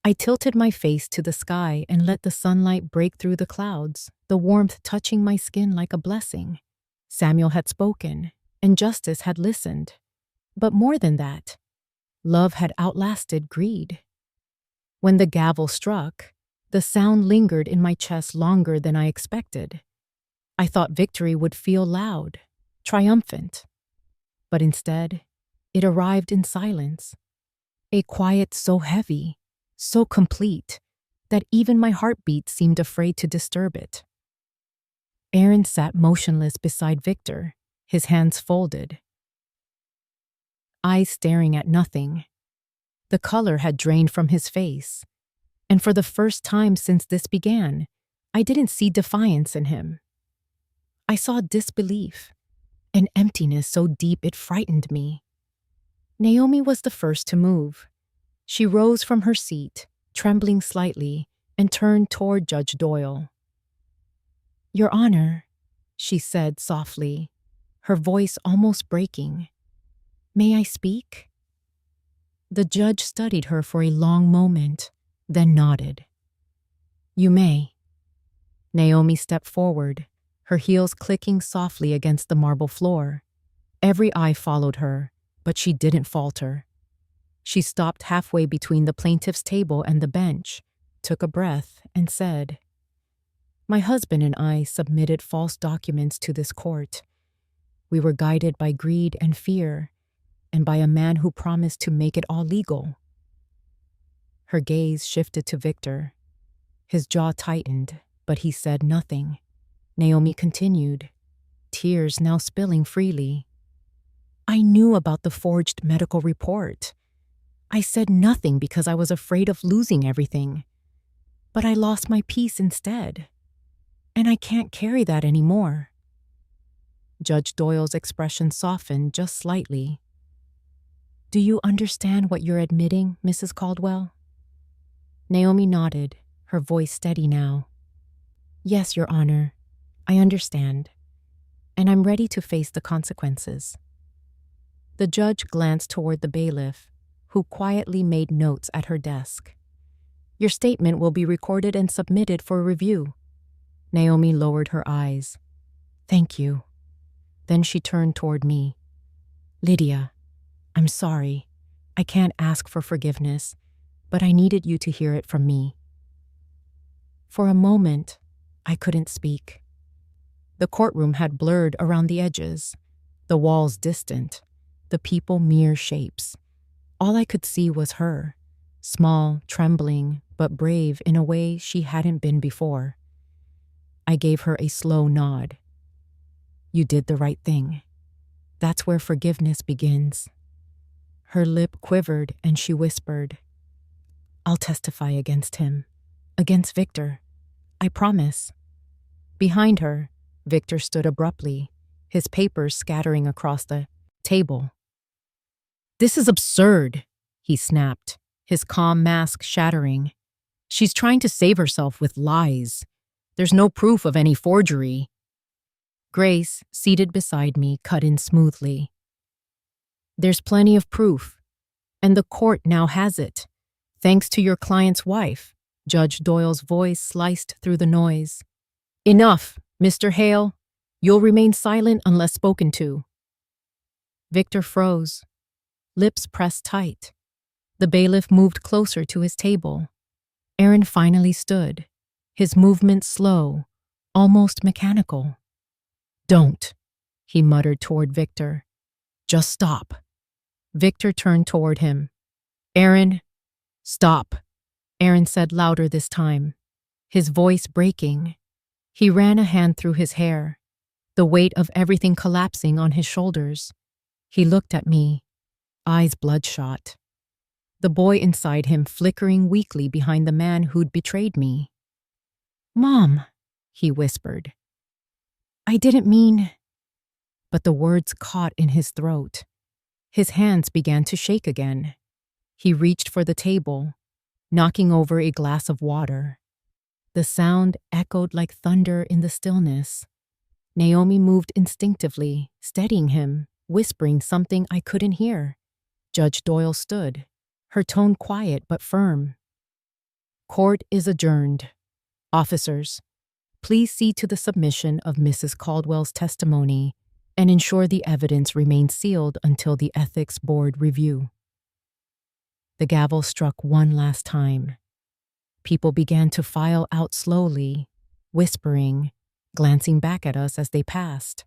I tilted my face to the sky and let the sunlight break through the clouds, the warmth touching my skin like a blessing. Samuel had spoken, and justice had listened. But more than that, love had outlasted greed. When the gavel struck, the sound lingered in my chest longer than I expected. I thought victory would feel loud, triumphant. But instead, it arrived in silence. A quiet so heavy, so complete, that even my heartbeat seemed afraid to disturb it. Aaron sat motionless beside Victor, his hands folded, eyes staring at nothing. The color had drained from his face, and for the first time since this began, I didn't see defiance in him. I saw disbelief, an emptiness so deep it frightened me. Naomi was the first to move. She rose from her seat, trembling slightly, and turned toward Judge Doyle. "Your Honor," she said softly, her voice almost breaking, "may I speak?" The judge studied her for a long moment, then nodded. "You may." Naomi stepped forward, her heels clicking softly against the marble floor. Every eye followed her, but she didn't falter. She stopped halfway between the plaintiff's table and the bench, took a breath, and said, "My husband and I submitted false documents to this court. We were guided by greed and fear, and by a man who promised to make it all legal." Her gaze shifted to Victor. His jaw tightened, but he said nothing. Naomi continued, tears now spilling freely. "I knew about the forged medical report. I said nothing because I was afraid of losing everything. But I lost my peace instead. And I can't carry that anymore." Judge Doyle's expression softened just slightly. "Do you understand what you're admitting, Mrs. Caldwell?" Naomi nodded, her voice steady now. "Yes, Your Honor, I understand. And I'm ready to face the consequences." The judge glanced toward the bailiff, who quietly made notes at her desk. "Your statement will be recorded and submitted for review." Naomi lowered her eyes. "Thank you." Then she turned toward me. "Lydia, I'm sorry. I can't ask for forgiveness, but I needed you to hear it from me." For a moment, I couldn't speak. The courtroom had blurred around the edges, the walls distant, the people mere shapes. All I could see was her, small, trembling, but brave in a way she hadn't been before. I gave her a slow nod. "You did the right thing. That's where forgiveness begins." Her lip quivered and she whispered, "I'll testify against him, against Victor. I promise." Behind her, Victor stood abruptly, his papers scattering across the table. "This is absurd," he snapped, his calm mask shattering. "She's trying to save herself with lies. There's no proof of any forgery." Grace, seated beside me, cut in smoothly. "There's plenty of proof, and the court now has it. Thanks to your client's wife." Judge Doyle's voice sliced through the noise. "Enough, Mr. Hale. You'll remain silent unless spoken to." Victor froze, lips pressed tight. The bailiff moved closer to his table. Aaron finally stood, his movements slow, almost mechanical. "Don't," he muttered toward Victor. "Just stop." Victor turned toward him. "Aaron, stop," Aaron said louder this time, his voice breaking. He ran a hand through his hair, the weight of everything collapsing on his shoulders. He looked at me, eyes bloodshot. The boy inside him flickering weakly behind the man who'd betrayed me. "Mom," he whispered. "I didn't mean—" But the words caught in his throat. His hands began to shake again. He reached for the table, knocking over a glass of water. The sound echoed like thunder in the stillness. Naomi moved instinctively, steadying him, whispering something I couldn't hear. Judge Doyle stood, her tone quiet but firm. "Court is adjourned. Officers, please see to the submission of Mrs. Caldwell's testimony and ensure the evidence remains sealed until the Ethics Board review." The gavel struck one last time. People began to file out slowly, whispering, glancing back at us as they passed.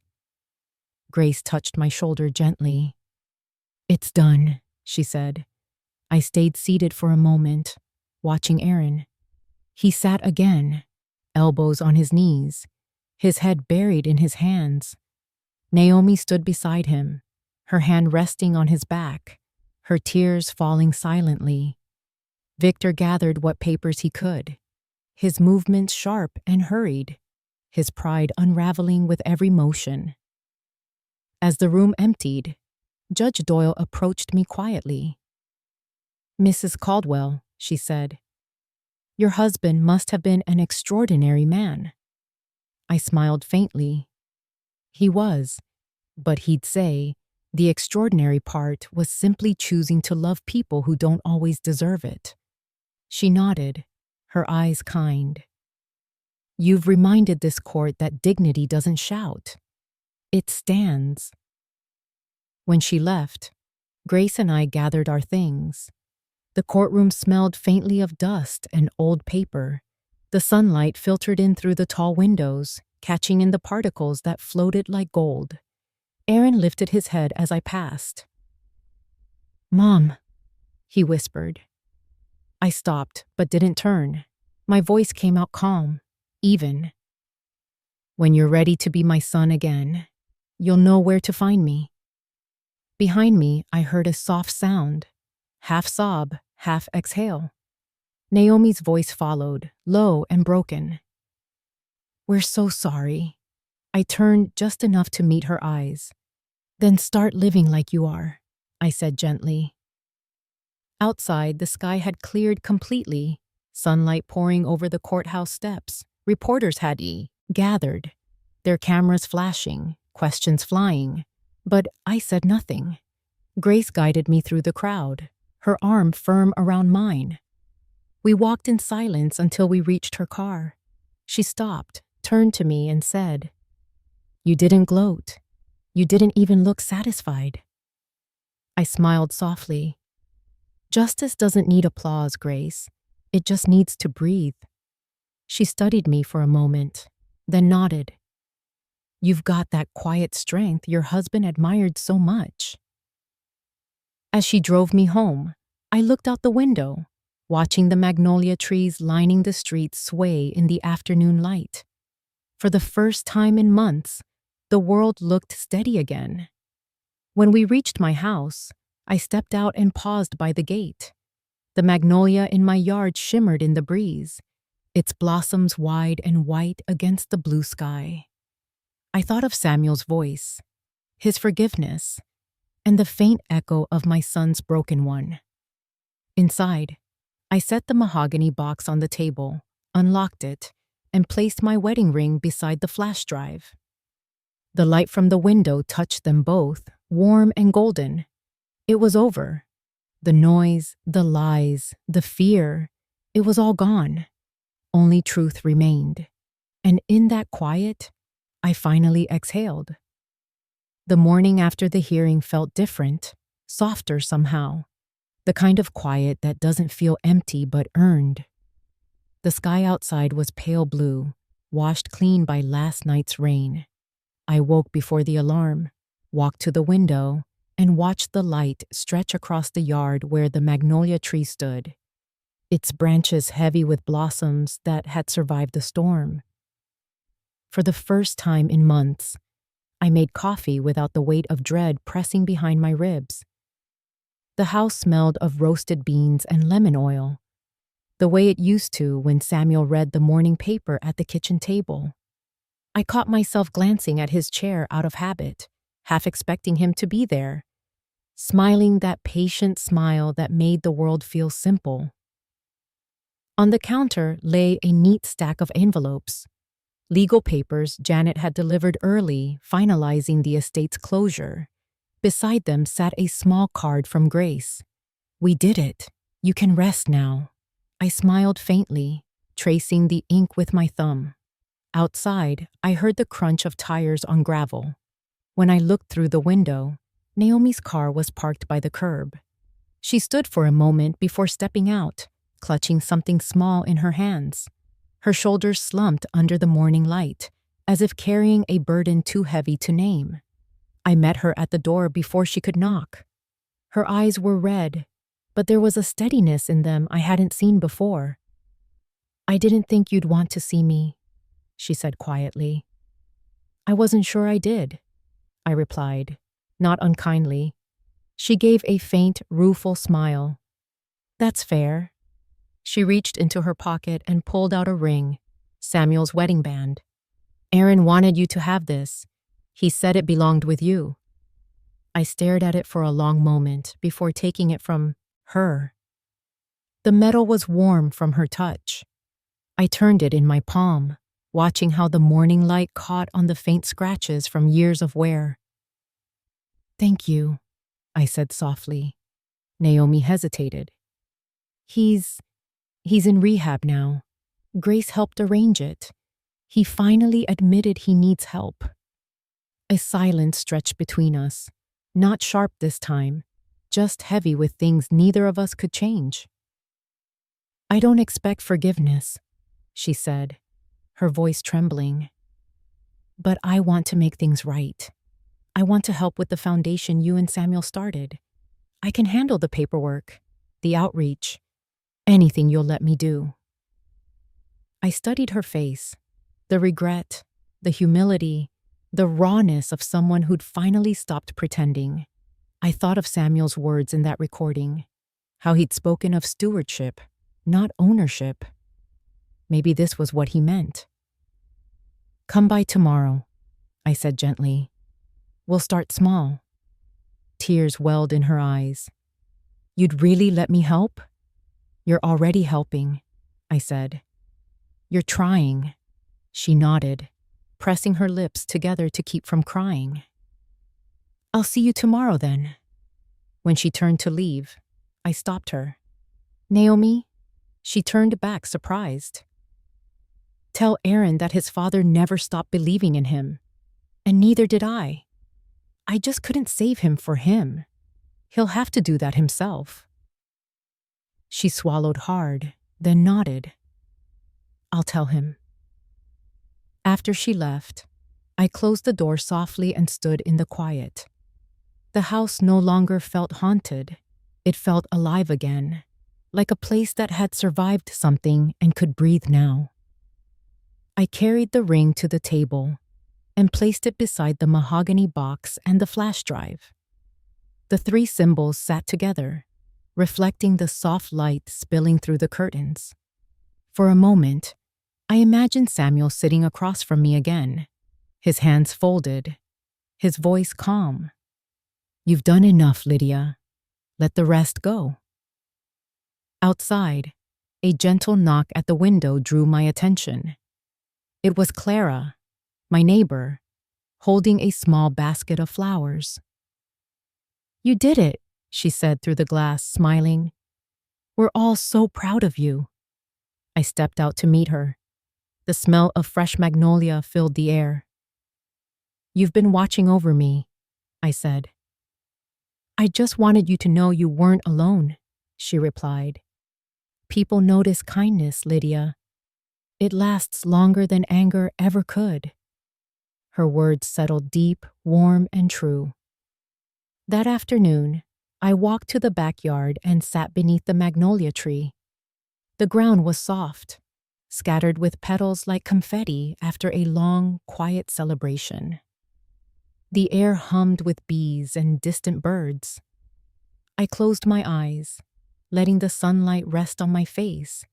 Grace touched my shoulder gently. "It's done," she said. I stayed seated for a moment, watching Aaron. He sat again, elbows on his knees, his head buried in his hands. Naomi stood beside him, her hand resting on his back, her tears falling silently. Victor gathered what papers he could, his movements sharp and hurried, his pride unraveling with every motion. As the room emptied, Judge Doyle approached me quietly. Mrs. Caldwell, she said, your husband must have been an extraordinary man. I smiled faintly. He was, but he'd say, the extraordinary part was simply choosing to love people who don't always deserve it. She nodded, her eyes kind. You've reminded this court that dignity doesn't shout. It stands. When she left, Grace and I gathered our things. The courtroom smelled faintly of dust and old paper. The sunlight filtered in through the tall windows, catching in the particles that floated like gold. Aaron lifted his head as I passed. Mom, he whispered. I stopped, but didn't turn. My voice came out calm, even. When you're ready to be my son again, you'll know where to find me. Behind me, I heard a soft sound, half sob, half exhale. Naomi's voice followed, low and broken. We're so sorry. I turned just enough to meet her eyes. Then start living like you are, I said gently. Outside, the sky had cleared completely, sunlight pouring over the courthouse steps. Reporters had gathered, their cameras flashing, questions flying. But I said nothing. Grace guided me through the crowd, her arm firm around mine. We walked in silence until we reached her car. She stopped, turned to me, and said, You didn't gloat. You didn't even look satisfied. I smiled softly. Justice doesn't need applause, Grace. It just needs to breathe. She studied me for a moment, then nodded. You've got that quiet strength your husband admired so much. As she drove me home, I looked out the window, watching the magnolia trees lining the streets sway in the afternoon light. For the first time in months, the world looked steady again. When we reached my house, I stepped out and paused by the gate. The magnolia in my yard shimmered in the breeze, its blossoms wide and white against the blue sky. I thought of Samuel's voice, his forgiveness, and the faint echo of my son's broken one. Inside, I set the mahogany box on the table, unlocked it, and placed my wedding ring beside the flash drive. The light from the window touched them both, warm and golden. It was over. The noise, the lies, the fear, it was all gone. Only truth remained. And in that quiet, I finally exhaled. The morning after the hearing felt different, softer somehow. The kind of quiet that doesn't feel empty but earned. The sky outside was pale blue, washed clean by last night's rain. I woke before the alarm, walked to the window, and watched the light stretch across the yard where the magnolia tree stood, its branches heavy with blossoms that had survived the storm. For the first time in months, I made coffee without the weight of dread pressing behind my ribs. The house smelled of roasted beans and lemon oil, the way it used to when Samuel read the morning paper at the kitchen table. I caught myself glancing at his chair out of habit, half expecting him to be there, smiling that patient smile that made the world feel simple. On the counter lay a neat stack of envelopes, legal papers Janet had delivered early, finalizing the estate's closure. Beside them sat a small card from Grace. We did it. You can rest now. I smiled faintly, tracing the ink with my thumb. Outside, I heard the crunch of tires on gravel. When I looked through the window, Naomi's car was parked by the curb. She stood for a moment before stepping out, clutching something small in her hands. Her shoulders slumped under the morning light, as if carrying a burden too heavy to name. I met her at the door before she could knock. Her eyes were red, but there was a steadiness in them I hadn't seen before. I didn't think you'd want to see me, she said quietly. I wasn't sure I did, I replied, not unkindly. She gave a faint, rueful smile. That's fair. She reached into her pocket and pulled out a ring, Samuel's wedding band. Aaron wanted you to have this. He said it belonged with you. I stared at it for a long moment before taking it from her. The metal was warm from her touch. I turned it in my palm, watching how the morning light caught on the faint scratches from years of wear. "Thank you," I said softly. Naomi hesitated. He's in rehab now. Grace helped arrange it. He finally admitted he needs help." A silence stretched between us, not sharp this time, just heavy with things neither of us could change. "I don't expect forgiveness," she said, her voice trembling. "But I want to make things right. I want to help with the foundation you and Samuel started. I can handle the paperwork, the outreach, anything you'll let me do." I studied her face, the regret, the humility, the rawness of someone who'd finally stopped pretending. I thought of Samuel's words in that recording, how he'd spoken of stewardship, not ownership. Maybe this was what he meant. "Come by tomorrow," I said gently. "We'll start small." Tears welled in her eyes. "You'd really let me help?" "You're already helping," I said. "You're trying." She nodded, pressing her lips together to keep from crying. "I'll see you tomorrow then." When she turned to leave, I stopped her. "Naomi?" She turned back surprised. "Tell Aaron that his father never stopped believing in him. And neither did I. I just couldn't save him for him. He'll have to do that himself." She swallowed hard, then nodded. "I'll tell him." After she left, I closed the door softly and stood in the quiet. The house no longer felt haunted. It felt alive again, like a place that had survived something and could breathe now. I carried the ring to the table and placed it beside the mahogany box and the flash drive. The three symbols sat together, reflecting the soft light spilling through the curtains. For a moment, I imagined Samuel sitting across from me again, his hands folded, his voice calm. "You've done enough, Lydia. Let the rest go." Outside, a gentle knock at the window drew my attention. It was Clara, my neighbor, holding a small basket of flowers. "You did it," she said through the glass, smiling. "We're all so proud of you." I stepped out to meet her. The smell of fresh magnolia filled the air. "You've been watching over me," I said. "I just wanted you to know you weren't alone," she replied. "People notice kindness, Lydia. It lasts longer than anger ever could." Her words settled deep, warm, and true. That afternoon, I walked to the backyard and sat beneath the magnolia tree. The ground was soft, scattered with petals like confetti after a long, quiet celebration. The air hummed with bees and distant birds. I closed my eyes, letting the sunlight rest on my face,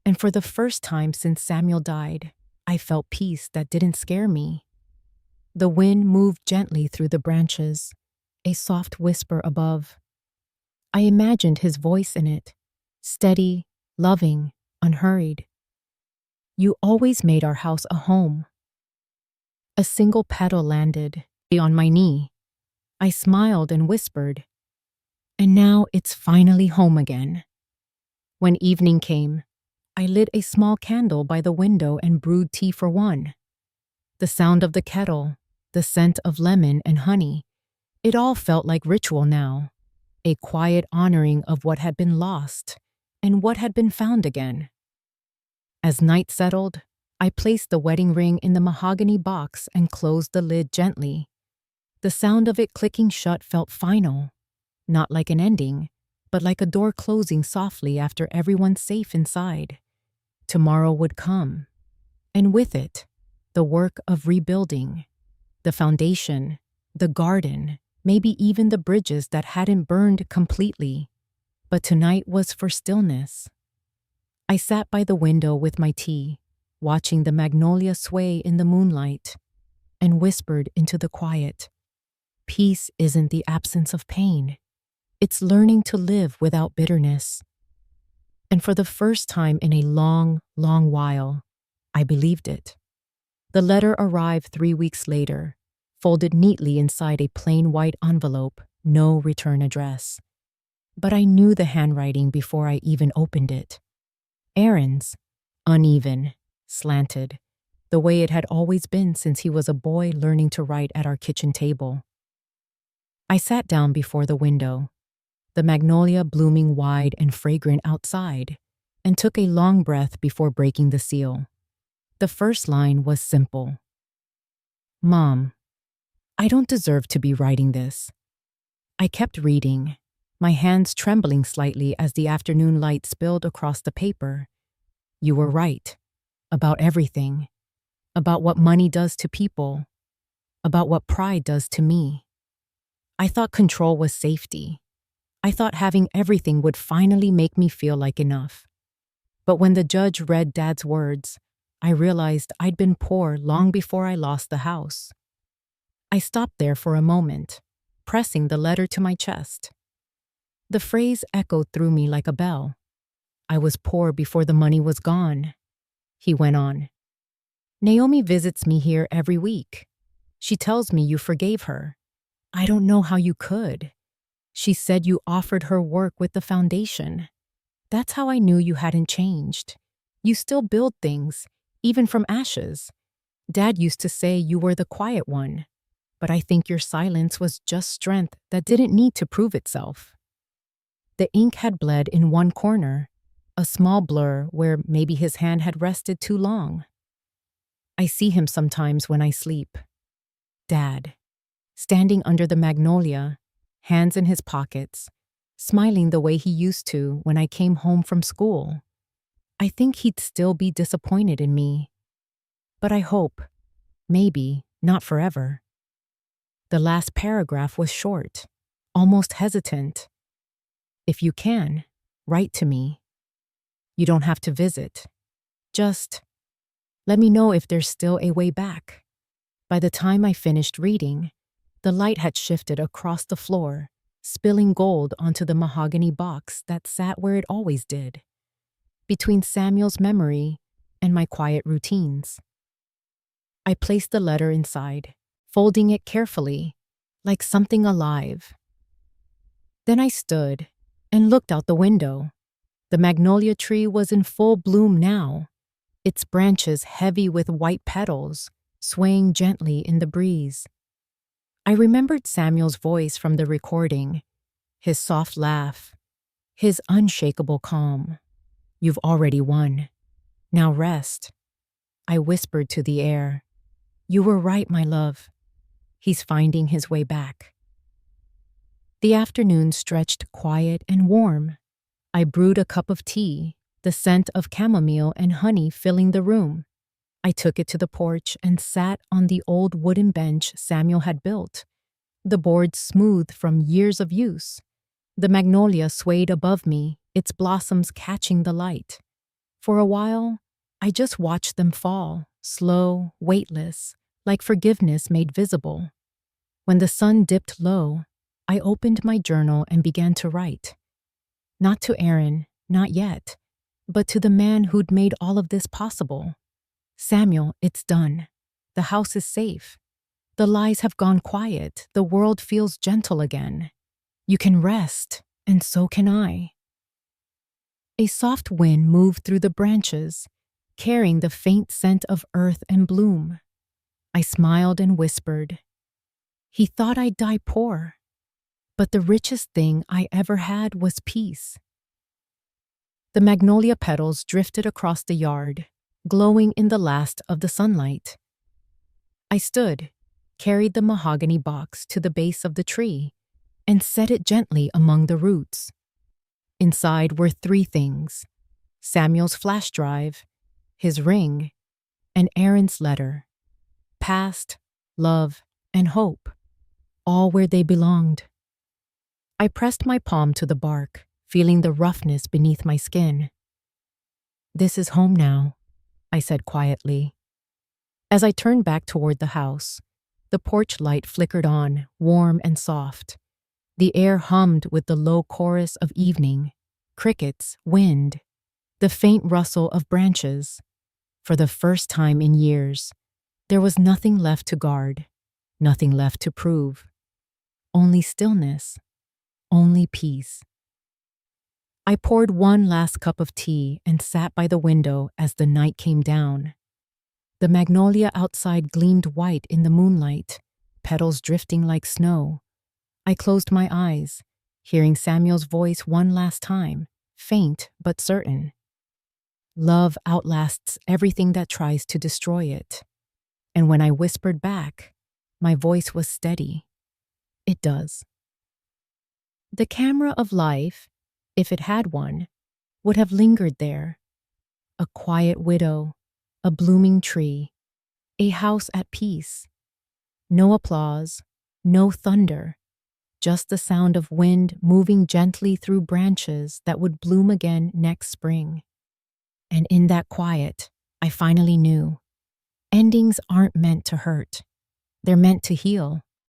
and for the first time since Samuel died, I felt peace that didn't scare me. The wind moved gently through the branches, a soft whisper above. I imagined his voice in it, steady, loving, unhurried. "You always made our house a home." A single petal landed on my knee. I smiled and whispered, "And now it's finally home again." When evening came, I lit a small candle by the window and brewed tea for one. The sound of the kettle, the scent of lemon and honey, it all felt like ritual now, a quiet honoring of what had been lost and what had been found again. As night settled, I placed the wedding ring in the mahogany box and closed the lid gently. The sound of it clicking shut felt final, not like an ending, but like a door closing softly after everyone's safe inside. Tomorrow would come, and with it, the work of rebuilding, the foundation, the garden, maybe even the bridges that hadn't burned completely. But tonight was for stillness. I sat by the window with my tea, watching the magnolia sway in the moonlight, and whispered into the quiet, "Peace isn't the absence of pain. It's learning to live without bitterness." And for the first time in a long, long while, I believed it. The letter arrived 3 weeks later, folded neatly inside a plain white envelope, no return address. But I knew the handwriting before I even opened it. Aaron's, uneven, slanted, the way it had always been since he was a boy learning to write at our kitchen table. I sat down before the window, the magnolia blooming wide and fragrant outside, and took a long breath before breaking the seal. The first line was simple. Mom, I don't deserve to be writing this. I kept reading, my hands trembling slightly as the afternoon light spilled across the paper. You were right. About everything. About what money does to people. About what pride does to me. I thought control was safety. I thought having everything would finally make me feel like enough. But when the judge read Dad's words, I realized I'd been poor long before I lost the house. I stopped there for a moment, pressing the letter to my chest. The phrase echoed through me like a bell. I was poor before the money was gone. He went on. Naomi visits me here every week. She tells me you forgave her. I don't know how you could. She said you offered her work with the foundation. That's how I knew you hadn't changed. You still build things, even from ashes. Dad used to say you were the quiet one, but I think your silence was just strength that didn't need to prove itself. The ink had bled in one corner, a small blur where maybe his hand had rested too long. I see him sometimes when I sleep. Dad, standing under the magnolia, hands in his pockets, smiling the way he used to when I came home from school. I think he'd still be disappointed in me. But I hope, maybe, not forever. The last paragraph was short, almost hesitant. If you can, write to me. You don't have to visit. Just let me know if there's still a way back. By the time I finished reading, the light had shifted across the floor, spilling gold onto the mahogany box that sat where it always did, between Samuel's memory and my quiet routines. I placed the letter inside, folding it carefully, like something alive. Then I stood and looked out the window. The magnolia tree was in full bloom now, its branches heavy with white petals, swaying gently in the breeze. I remembered Samuel's voice from the recording, his soft laugh, his unshakable calm. You've already won. Now rest. I whispered to the air. You were right, my love. He's finding his way back. The afternoon stretched quiet and warm. I brewed a cup of tea, the scent of chamomile and honey filling the room. I took it to the porch and sat on the old wooden bench Samuel had built, the boards smooth from years of use. The magnolia swayed above me, its blossoms catching the light. For a while, I just watched them fall, slow, weightless, like forgiveness made visible. When the sun dipped low, I opened my journal and began to write. Not to Aaron, not yet, but to the man who'd made all of this possible. Samuel, it's done. The house is safe. The lies have gone quiet. The world feels gentle again. You can rest, and so can I. A soft wind moved through the branches, carrying the faint scent of earth and bloom. I smiled and whispered. He thought I'd die poor, but the richest thing I ever had was peace. The magnolia petals drifted across the yard, glowing in the last of the sunlight. I stood, carried the mahogany box to the base of the tree, and set it gently among the roots. Inside were 3 things: Samuel's flash drive, his ring, and Aaron's letter. Past, love, and hope, all where they belonged. I pressed my palm to the bark, feeling the roughness beneath my skin. This is home now, I said quietly. As I turned back toward the house, the porch light flickered on, warm and soft. The air hummed with the low chorus of evening, crickets, wind, The faint rustle of branches. For the first time in years, there was nothing left to guard, nothing left to prove. Only stillness, only peace. I poured one last cup of tea and sat by the window as the night came down. The magnolia outside gleamed white in the moonlight, petals drifting like snow. I closed my eyes, hearing Samuel's voice one last time, faint but certain. Love outlasts everything that tries to destroy it. And when I whispered back, my voice was steady. It does. The camera of life, if it had one, would have lingered there. A quiet widow, a blooming tree, a house at peace. No applause, no thunder, just the sound of wind moving gently through branches that would bloom again next spring. And in that quiet, I finally knew. Endings aren't meant to hurt. They're meant to heal.